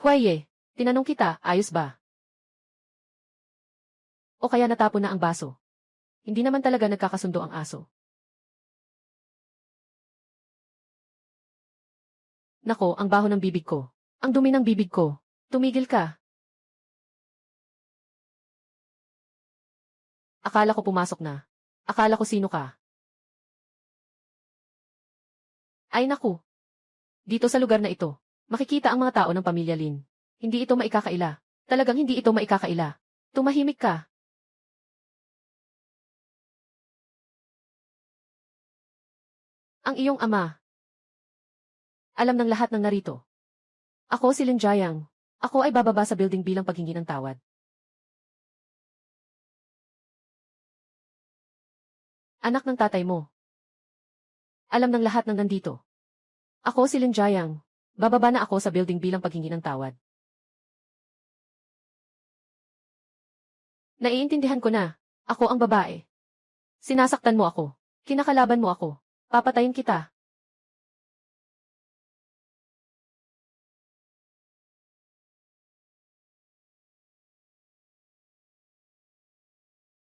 Huwaye, tinanong kita, ayos ba? O kaya natapon na ang baso? Hindi naman talaga nagkakasundo ang aso. Nako, ang baho ng bibig ko. Ang dumi ng bibig ko. Tumigil ka. Akala ko pumasok na. Akala ko sino ka. Ay naku. Dito sa lugar na ito, makikita ang mga tao ng pamilya Lin. Hindi ito maikakaila. Talagang hindi ito maikakaila. Tumahimik ka. Ang iyong ama. Alam ng lahat ng narito. Ako si Lin Jiang. Ako ay bababa sa building bilang paghingi ng tawad. Anak ng tatay mo. Alam ng lahat ng nandito. Ako si Lin Jiang. Bababa na ako sa building bilang paghingi ng tawad. Naiintindihan ko na. Ako ang babae. Sinasaktan mo ako. Kinakalaban mo ako. Papatayin kita.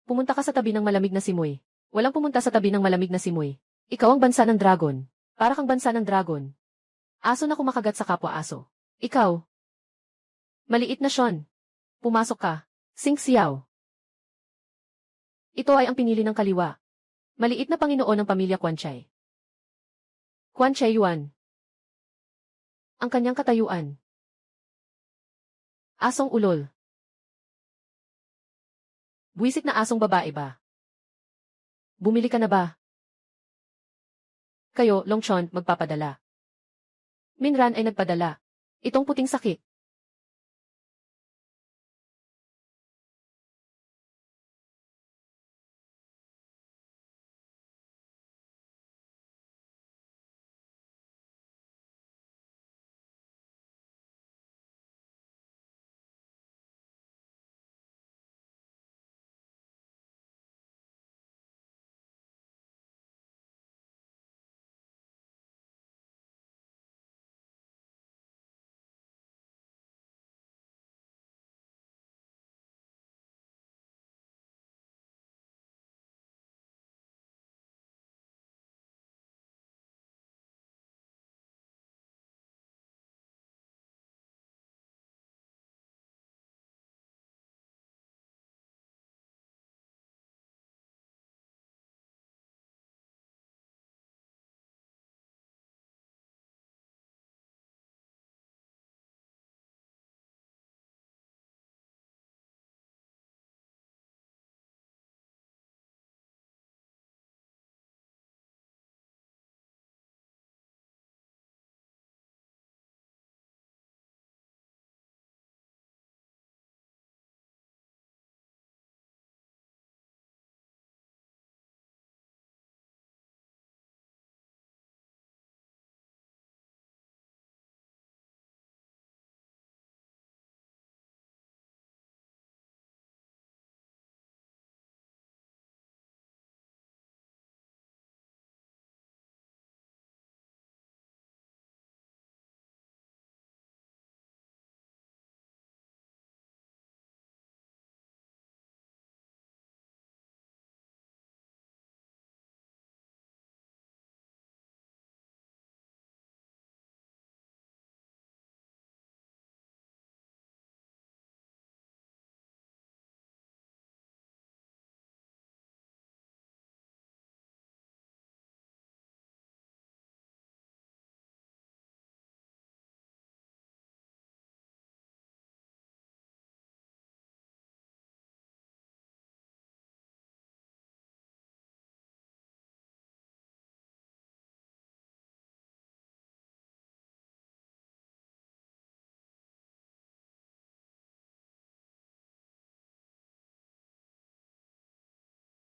Pumunta ka sa tabi ng malamig na simoy. Walang pumunta sa tabi ng malamig na simoy. Ikaw ang bansa ng dragon. Para kang bansa ng dragon. Aso na kumakagat sa kapwa aso. Ikaw. Maliit na Sean. Pumasok ka. Sing Xiao. Ito ay ang pinili ng kaliwa. Maliit na Panginoon ng pamilya Quan Chai. Quan Chai Yuan. Ang kanyang katayuan. Asong ulol. Buwisit na asong babae ba? Bumili ka na ba? Kayo, Longchon, magpapadala. Minran ay nagpadala. Itong puting sakit.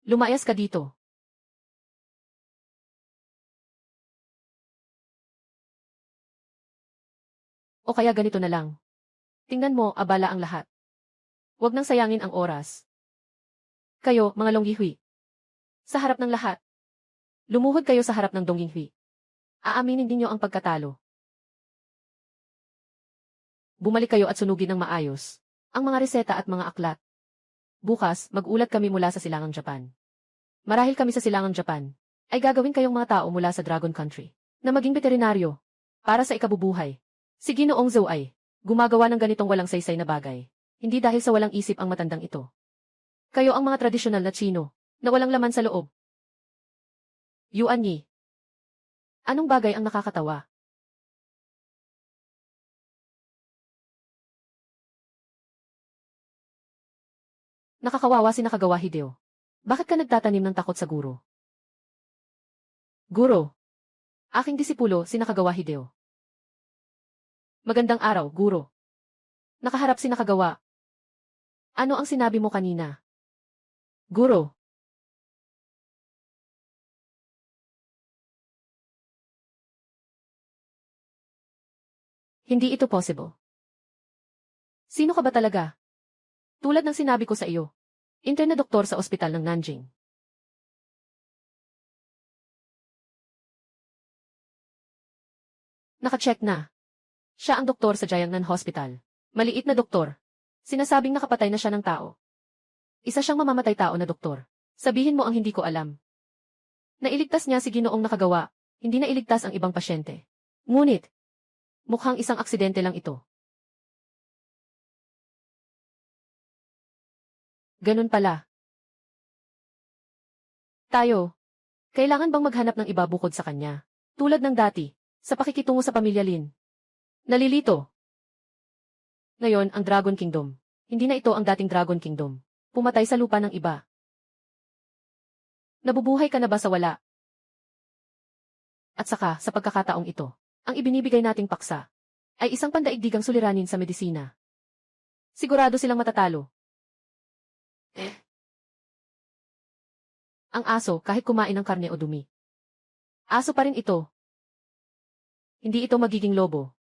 Lumayas ka dito. O kaya ganito na lang. Tingnan mo, abala ang lahat. Huwag nang sayangin ang oras. Kayo, mga Longyihui. Sa harap ng lahat. Lumuhod kayo sa harap ng Dongyinghui. Aaminin ninyo ang pagkatalo. Bumalik kayo at sunugin ng maayos ang mga reseta at mga aklat. Bukas, mag-ulat kami mula sa Silangang Japan. Marahil kami sa Silangang Japan ay gagawin kayong mga tao mula sa Dragon Country na maging veterinaryo para sa ikabubuhay. Si Ginoong Zhou ay gumagawa ng ganitong walang saysay na bagay. Hindi dahil sa walang isip ang matandang ito. Kayo ang mga tradisyonal na Chino na walang laman sa loob. Yuan Yi. Anong bagay ang nakakatawa? Nakakawawa si Nakagawa Hideo. Bakit ka nagtatanim ng takot sa guro? Guro. Aking disipulo si Nakagawa Hideo. Magandang araw, guro. Nakaharap si Nakagawa. Ano ang sinabi mo kanina? Guro. Hindi ito possible. Sino ka ba talaga? Tulad ng sinabi ko sa iyo. Intern na doktor sa ospital ng Nanjing. Naka-check na. Siya ang doktor sa Jiangnan Hospital. Maliit na doktor. Sinasabing nakapatay na siya ng tao. Isa siyang mamamatay tao na doktor. Sabihin mo ang hindi ko alam. Nailigtas niya si Ginoong nakagawa, hindi na iligtas ang ibang pasyente. Ngunit, mukhang isang aksidente lang ito. Ganun pala. Tayo, kailangan bang maghanap ng iba bukod sa kanya? Tulad ng dati, sa pakikitungo sa pamilya Lin. Nalilito. Ngayon, ang Dragon Kingdom. Hindi na ito ang dating Dragon Kingdom. Pumatay sa lupa ng iba. Nabubuhay ka na ba sa wala? At saka, sa pagkakataong ito, ang ibinibigay nating paksa ay isang pandaigdigang suliranin sa medisina. Sigurado silang matatalo. Ang aso kahit kumain ng karne o dumi. Aso pa rin ito. Hindi ito magiging lobo.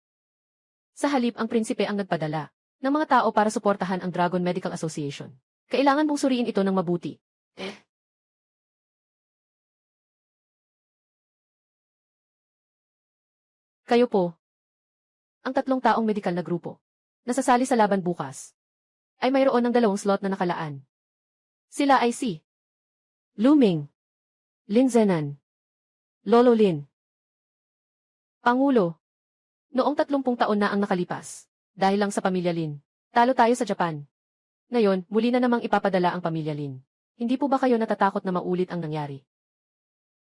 Sa halip ang prinsipe ang nagpadala ng mga tao para suportahan ang Dragon Medical Association. Kailangan mong suriin ito ng mabuti. Kayo po, ang 3 taong medikal na grupo, nasasali sa laban bukas, ay mayroon ng 2 slot na nakalaan. Sila ay si Lu Ming, Lin Zenan, Lolo Lin. Pangulo, noong 30 taon na ang nakalipas, dahil lang sa pamilya Lin, talo tayo sa Japan. Ngayon, muli na namang ipapadala ang pamilya Lin. Hindi po ba kayo natatakot na maulit ang nangyari?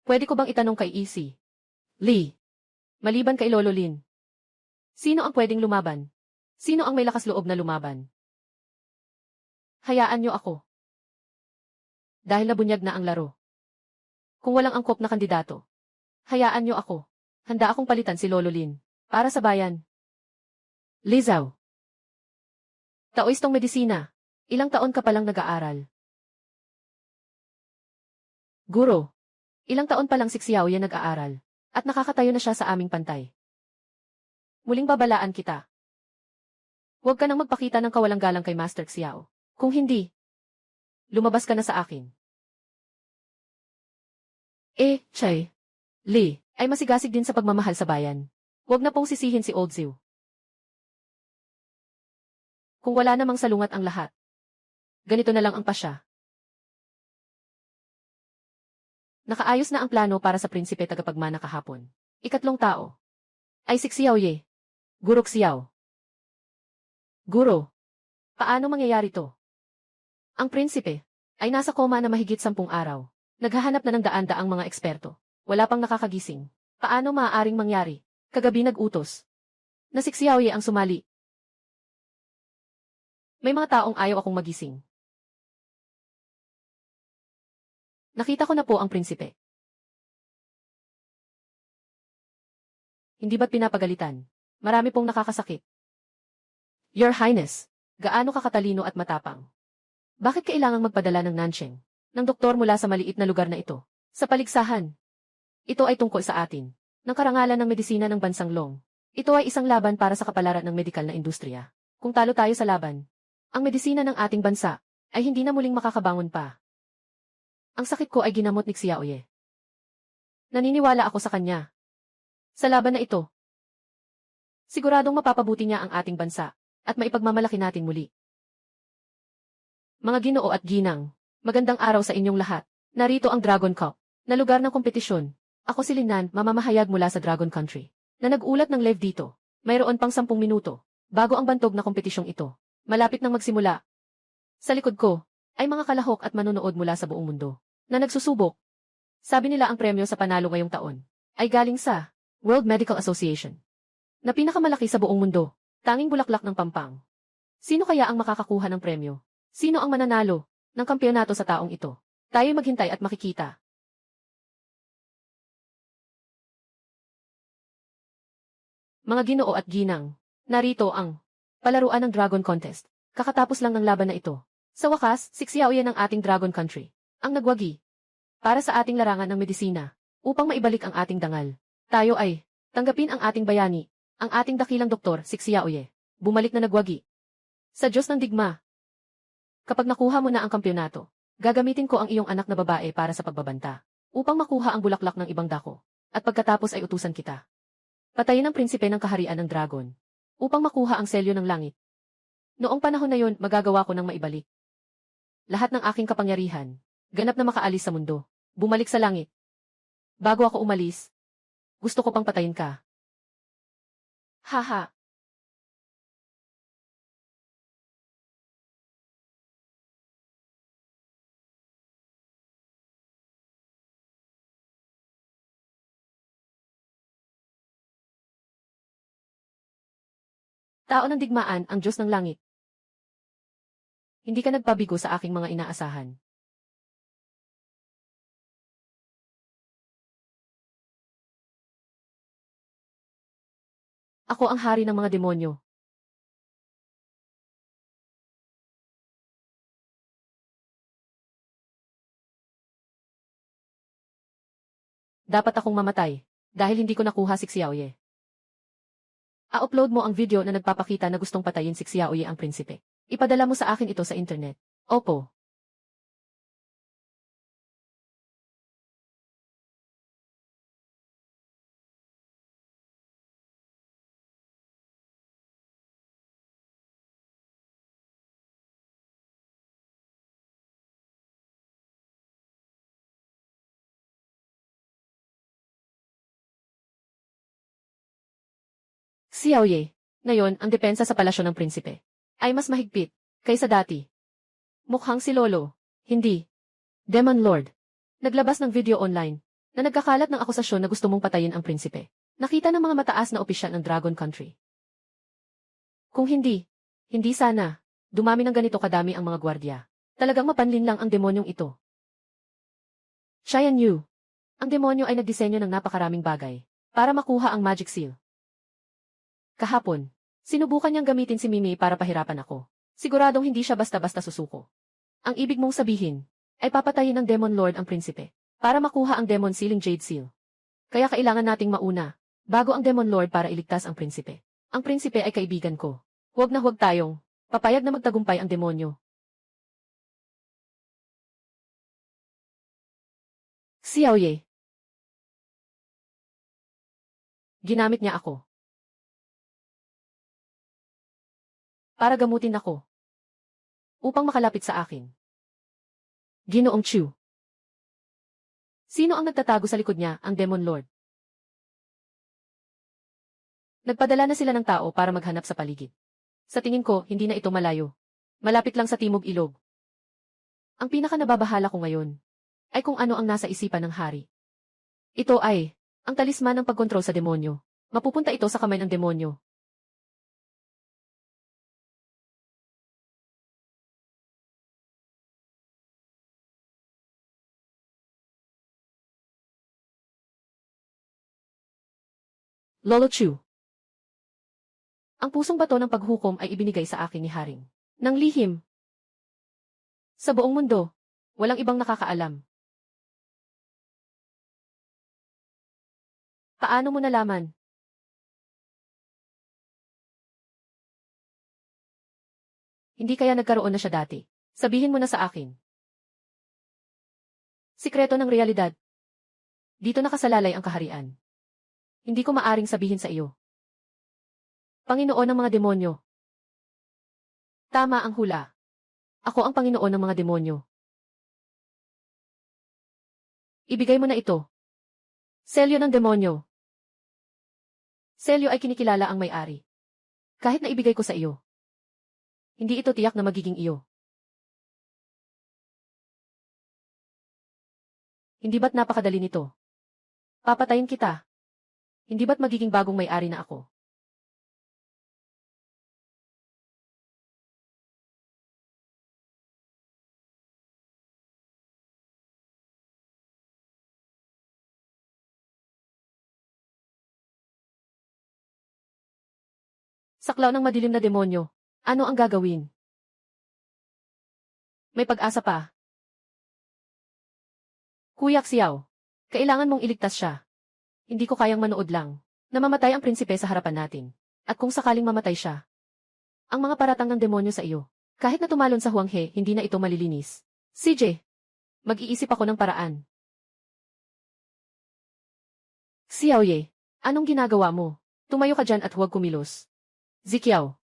Pwede ko bang itanong kay Isi Lee, maliban kay Lolo Lin, sino ang pwedeng lumaban? Sino ang may lakas loob na lumaban? Hayaan niyo ako. Dahil nabunyag na ang laro. Kung walang angkop na kandidato, hayaan niyo ako. Handa akong palitan si Lolo Lin. Para sa bayan. Lizaw. Taoistong medisina. Ilang taon ka palang nag-aaral? Guro. Ilang taon palang si Xiaoye nag-aaral. At nakakatayo na siya sa aming pantay. Muling babalaan kita. Huwag ka nang magpakita ng kawalang galang kay Master Xiao. Kung hindi, lumabas ka na sa akin. Chay, Li, ay masigasig din sa pagmamahal sa bayan. Huwag na pong sisihin si Old Ziu. Kung wala namang salungat ang lahat, ganito na lang ang pasya. Nakaayos na ang plano para sa prinsipe tagapagmana kahapon. 2 tao ay si Xiaoye, Guro Xiao. Guro, paano mangyayari to? Ang prinsipe ay nasa koma na mahigit 10 araw. Naghahanap na ng daan-daang mga eksperto. Wala pang nakakagising. Paano maaaring mangyari? Kagabi nag-utos na si Xiaoye ang sumali. May mga taong ayaw akong magising. Nakita ko na po ang prinsipe. Hindi ba't pinapagalitan? Marami pong nakakasakit. Your Highness, gaano ka katalino at matapang? Bakit kailangang magpadala ng Nansheng, ng doktor mula sa maliit na lugar na ito? Sa paligsahan. Ito ay tungkol sa atin, ng karangalan ng medisina ng bansang Long. Ito ay isang laban para sa kapalaran ng medikal na industriya. Kung talo tayo sa laban, ang medisina ng ating bansa ay hindi na muling makakabangon pa. Ang sakit ko ay ginamot ni Xiaoye. Naniniwala ako sa kanya. Sa laban na ito, siguradong mapapabuti niya ang ating bansa at maipagmamalaki natin muli. Mga ginoo at ginang, magandang araw sa inyong lahat. Narito ang Dragon Cup, na lugar ng kompetisyon. Ako si Linan, mamamahayag mula sa Dragon Country, na nag-ulat ng live dito. Mayroon pang 10 minuto, bago ang bantog na kompetisyong ito. Malapit nang magsimula. Sa likod ko, ay mga kalahok at manonood mula sa buong mundo, na nagsusubok. Sabi nila ang premyo sa panalo ngayong taon, ay galing sa World Medical Association, na pinakamalaki sa buong mundo, tanging bulaklak ng Pampang. Sino kaya ang makakakuha ng premyo? Sino ang mananalo ng kampyonato sa taong ito? Tayo'y maghintay at makikita. Mga ginoo at ginang, narito ang palaruan ng Dragon Contest. Kakatapos lang ng laban na ito. Sa wakas, si Xiaoye ng ating Dragon Country ang nagwagi para sa ating larangan ng medisina upang maibalik ang ating dangal. Tayo ay tanggapin ang ating bayani, ang ating dakilang doktor, si Xiaoye. Bumalik na nagwagi. Sa Diyos ng digma. Kapag nakuha mo na ang kampyonato, gagamitin ko ang iyong anak na babae para sa pagbabanta, upang makuha ang bulaklak ng ibang dako, at pagkatapos ay utusan kita. Patayin ang prinsipe ng kaharian ng dragon, upang makuha ang selyo ng langit. Noong panahon na yon, magagawa ko ng maibalik lahat ng aking kapangyarihan, ganap na makaalis sa mundo, bumalik sa langit. Bago ako umalis, gusto ko pang patayin ka. Haha. Tao ng digmaan ang Diyos ng langit. Hindi ka nagpabigo sa aking mga inaasahan. Ako ang hari ng mga demonyo. Dapat akong mamatay, dahil hindi ko nakuha si Xiaoye. A-upload mo ang video na nagpapakita na gustong patayin si Xiaoye ang prinsipe. Ipadala mo sa akin ito sa internet. Opo. Xiaoye, ngayon ang depensa sa palasyo ng prinsipe ay mas mahigpit kaysa dati. Mukhang si Lolo, hindi. Demon Lord. Naglabas ng video online na nagkakalat ng akusasyon na gusto mong patayin ang prinsipe. Nakita ng mga mataas na opisyal ng Dragon Country. Kung hindi sana, dumami ng ganito kadami ang mga gwardya. Talagang mapanlin lang ang demonyong ito. Xian Yu. Ang demonyo ay nagdisenyo ng napakaraming bagay para makuha ang magic seal. Kahapon, sinubukan niyang gamitin si Mimi para pahirapan ako. Siguradong hindi siya basta-basta susuko. Ang ibig mong sabihin ay papatayin ng Demon Lord ang prinsipe para makuha ang Demon Sealing Jade Seal. Kaya kailangan nating mauna bago ang Demon Lord para iligtas ang prinsipe. Ang prinsipe ay kaibigan ko. Huwag na huwag tayong papayag na magtagumpay ang demonyo. Xiaoye. Ginamit niya ako para gamutin ako upang makalapit sa akin. Ginoong Chu. Sino ang nagtatago sa likod niya, ang Demon Lord? Nagpadala na sila ng tao para maghanap sa paligid. Sa tingin ko, hindi na ito malayo. Malapit lang sa Timog Ilog. Ang pinaka-nababahala ko ngayon ay kung ano ang nasa isipan ng hari. Ito ay ang talisman ng pagkontrol sa demonyo. Mapupunta ito sa kamay ng demonyo. Lolo Chu. Ang pusong bato ng paghukom ay ibinigay sa akin ni Haring. Nang lihim. Sa buong mundo, walang ibang nakakaalam. Paano mo nalaman? Hindi kaya nagkaroon na siya dati. Sabihin mo na sa akin. Sikreto ng realidad. Dito nakasalalay ang kaharian. Hindi ko maaring sabihin sa iyo. Panginoon ng mga demonyo. Tama ang hula. Ako ang Panginoon ng mga demonyo. Ibigay mo na ito. Selyo ng demonyo. Selyo ay kinikilala ang may-ari. Kahit na ibigay ko sa iyo, hindi ito tiyak na magiging iyo. Hindi ba't napakadali nito? Papatayin kita. Hindi ba't magiging bagong may-ari na ako? Saklaw ng madilim na demonyo. Ano ang gagawin? May pag-asa pa. Kuya Xiao, kailangan mong iligtas siya. Hindi ko kayang manood lang na mamatay ang prinsipe sa harapan natin. At kung sakaling mamatay siya, ang mga paratang ng demonyo sa iyo, kahit na tumalon sa Huanghe, hindi na ito malilinis. CJ, mag-iisip ako ng paraan. Xiaoye, anong ginagawa mo? Tumayo ka dyan at huwag kumilos. Zikiao,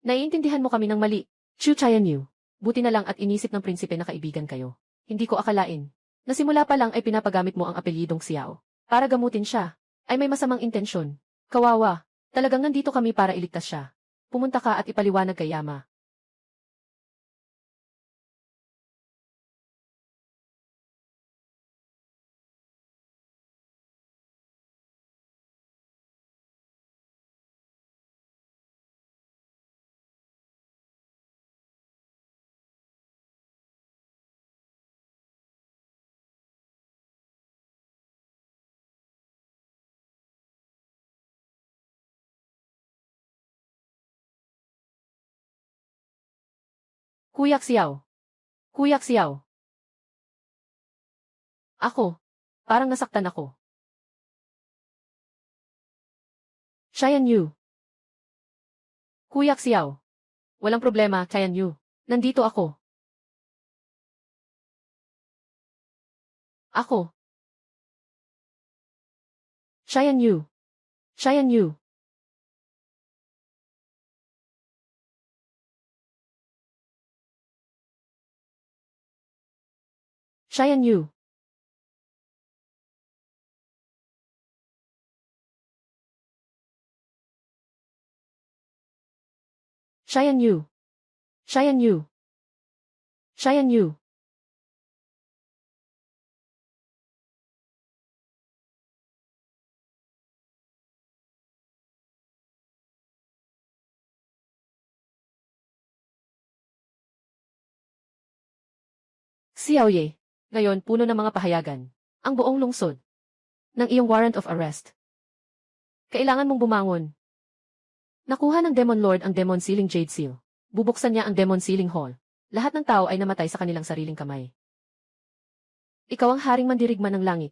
naiintindihan mo kami ng mali. Chu Chayanyu, Buti na lang at inisip ng prinsipe na kaibigan kayo. Hindi ko akalain. Nasimula pa lang ay pinapagamit mo ang apelyidong Xiao. Para gamutin siya. Ay may masamang intensyon. Kawawa. Talagang nandito kami para iligtas siya. Pumunta ka at ipaliwanag kay Yama. Kuya Xiao. Kuya Xiao. Ako. Parang nasaktan ako. Xian Yu. Kuya Xiao. Walang problema, Xian Yu. Nandito ako. Ako. Xian Yu. Xian Yu. Xian Yu. Xian Yu. Xian Yu. Xian Yu. Xiaoye. Ngayon, puno ng mga pahayagan. Ang buong lungsod. Ng iyong warrant of arrest. Kailangan mong bumangon. Nakuha ng Demon Lord ang Demon Sealing Jade Seal. Bubuksan niya ang Demon Sealing Hall. Lahat ng tao ay namatay sa kanilang sariling kamay. Ikaw ang haring mandirigma ng langit.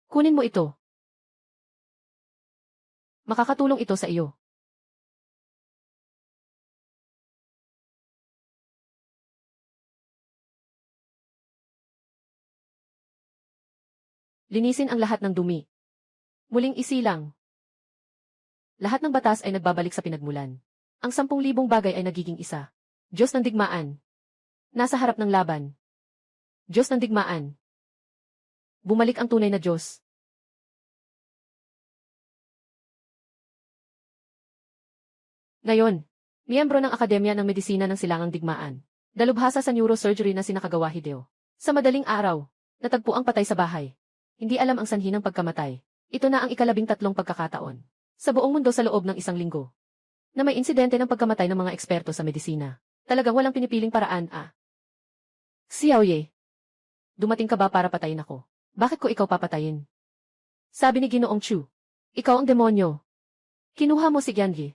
Kunin mo ito. Makakatulong ito sa iyo. Linisin ang lahat ng dumi. Muling isilang. Lahat ng batas ay nagbabalik sa pinagmulan. Ang 10,000 bagay ay nagiging isa. Diyos ng digmaan. Nasa harap ng laban. Diyos ng digmaan. Bumalik ang tunay na Diyos. Ngayon, miyembro ng Akademya ng Medisina ng Silangang Digmaan. Dalubhasa sa neurosurgery na sinakagawa Hideo. Sa madaling araw, natagpo ang patay sa bahay. Hindi alam ang sanhi ng pagkamatay. Ito na ang 13 pagkakataon. Sa buong mundo sa loob ng 1 linggo. Na may insidente ng pagkamatay ng mga eksperto sa medisina. Talagang walang pinipiling paraan Xiaoye. Dumating ka ba para patayin ako? Bakit ko ikaw papatayin? Sabi ni Ginoong Chu. Ikaw ang demonyo. Kinuha mo si Gianji.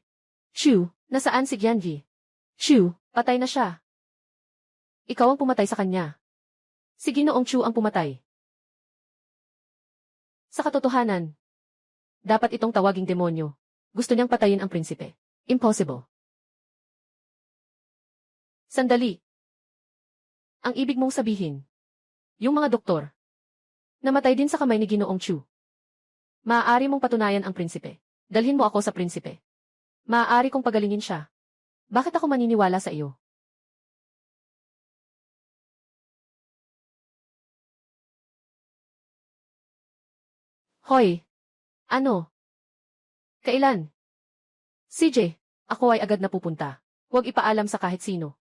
Chu, nasaan si Gianji? Chu, patay na siya. Ikaw ang pumatay sa kanya. Si Ginoong Chu ang pumatay. Sa katotohanan, dapat itong tawaging demonyo. Gusto niyang patayin ang prinsipe. Impossible. Sandali. Ang ibig mong sabihin, yung mga doktor, namatay din sa kamay ni Ginoong Chu. Maaari mong patunayan ang prinsipe. Dalhin mo ako sa prinsipe. Maaari kong pagalingin siya. Bakit ako maniniwala sa iyo? Hoy! Ano? Kailan? CJ, ako ay agad na pupunta. Huwag ipaalam sa kahit sino.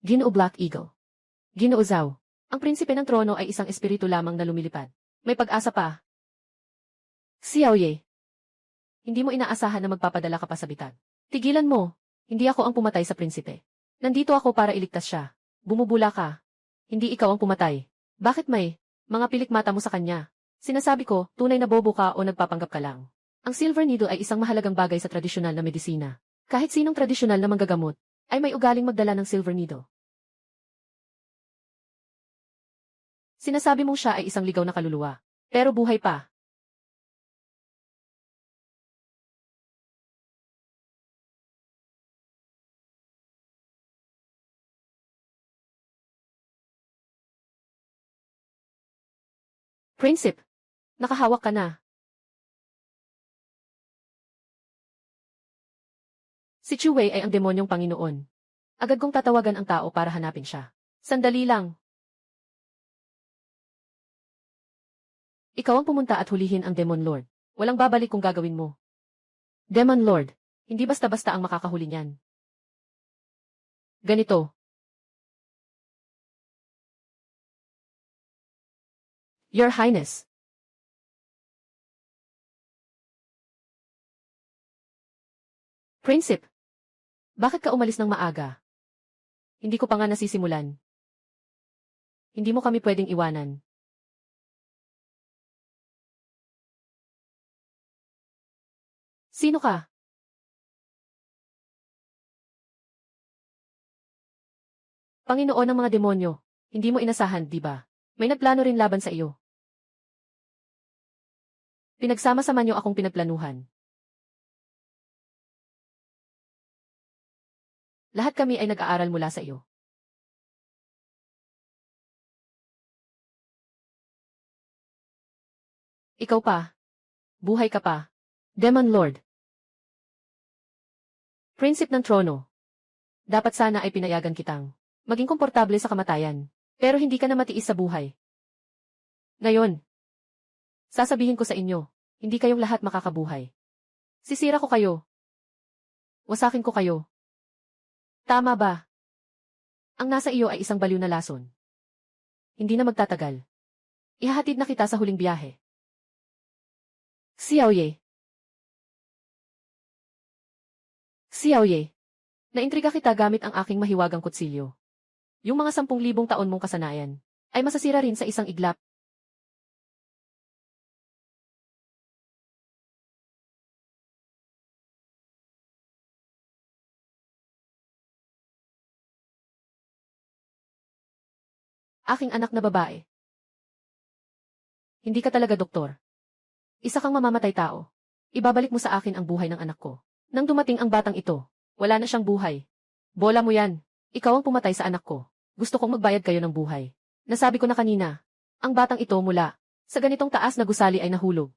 Ginoo Black Eagle. Ginoo Zhao. Ang prinsipe ng trono ay isang espiritu lamang na lumilipad. May pag-asa pa. Xiaoye. Hindi mo inaasahan na magpapadala ka pa sa bitag. Tigilan mo. Hindi ako ang pumatay sa prinsipe. Nandito ako para iligtas siya. Bumubula ka. Hindi ikaw ang pumatay. Bakit may mga pilik mata mo sa kanya? Sinasabi ko, tunay na bobo ka o nagpapanggap ka lang. Ang silver needle ay isang mahalagang bagay sa tradisyonal na medisina. Kahit sinong tradisyonal na manggagamot, ay may ugaling magdala ng silver needle. Sinasabi mong siya ay isang ligaw na kaluluwa. Pero buhay pa. Prinsip, nakahawak ka na. Si Chu-Wei ay ang demonyong Panginoon. Agad kong tatawagan ang tao para hanapin siya. Sandali lang. Ikaw ang pumunta at hulihin ang Demon Lord. Walang babalik kung gagawin mo. Demon Lord, hindi basta-basta ang makakahuli niyan. Ganito. Your Highness. Prinsip, bakit ka umalis ng maaga? Hindi ko pa nga nasisimulan. Hindi mo kami pwedeng iwanan. Sino ka? Panginoon ng mga demonyo, hindi mo inasahan, di ba? May nagplano rin laban sa iyo. Pinagsama-sama niyo akong pinagplanuhan. Lahat kami ay nag-aaral mula sa iyo. Ikaw pa. Buhay ka pa. Demon Lord. Prinsip ng trono. Dapat sana ay pinayagan kitang maging komportable sa kamatayan. Pero hindi ka na matiis sa buhay. Ngayon, sasabihin ko sa inyo, hindi kayong lahat makakabuhay. Sisira ko kayo. Wasakin ko kayo. Tama ba? Ang nasa iyo ay isang baliw na lason. Hindi na magtatagal. Ihahatid na kita sa huling biyahe. Xiaoye. Xiaoye. Naintriga kita gamit ang aking mahiwagang kutsilyo. Yung mga 10,000 taon mong kasanayan ay masasira rin sa isang iglap. Aking anak na babae. Hindi ka talaga doktor. Isa kang mamamatay tao. Ibabalik mo sa akin ang buhay ng anak ko. Nang dumating ang batang ito, wala na siyang buhay. Bola mo yan. Ikaw ang pumatay sa anak ko. Gusto kong magbayad kayo ng buhay. Nasabi ko na kanina, ang batang ito mula sa ganitong taas na gusali ay nahulog.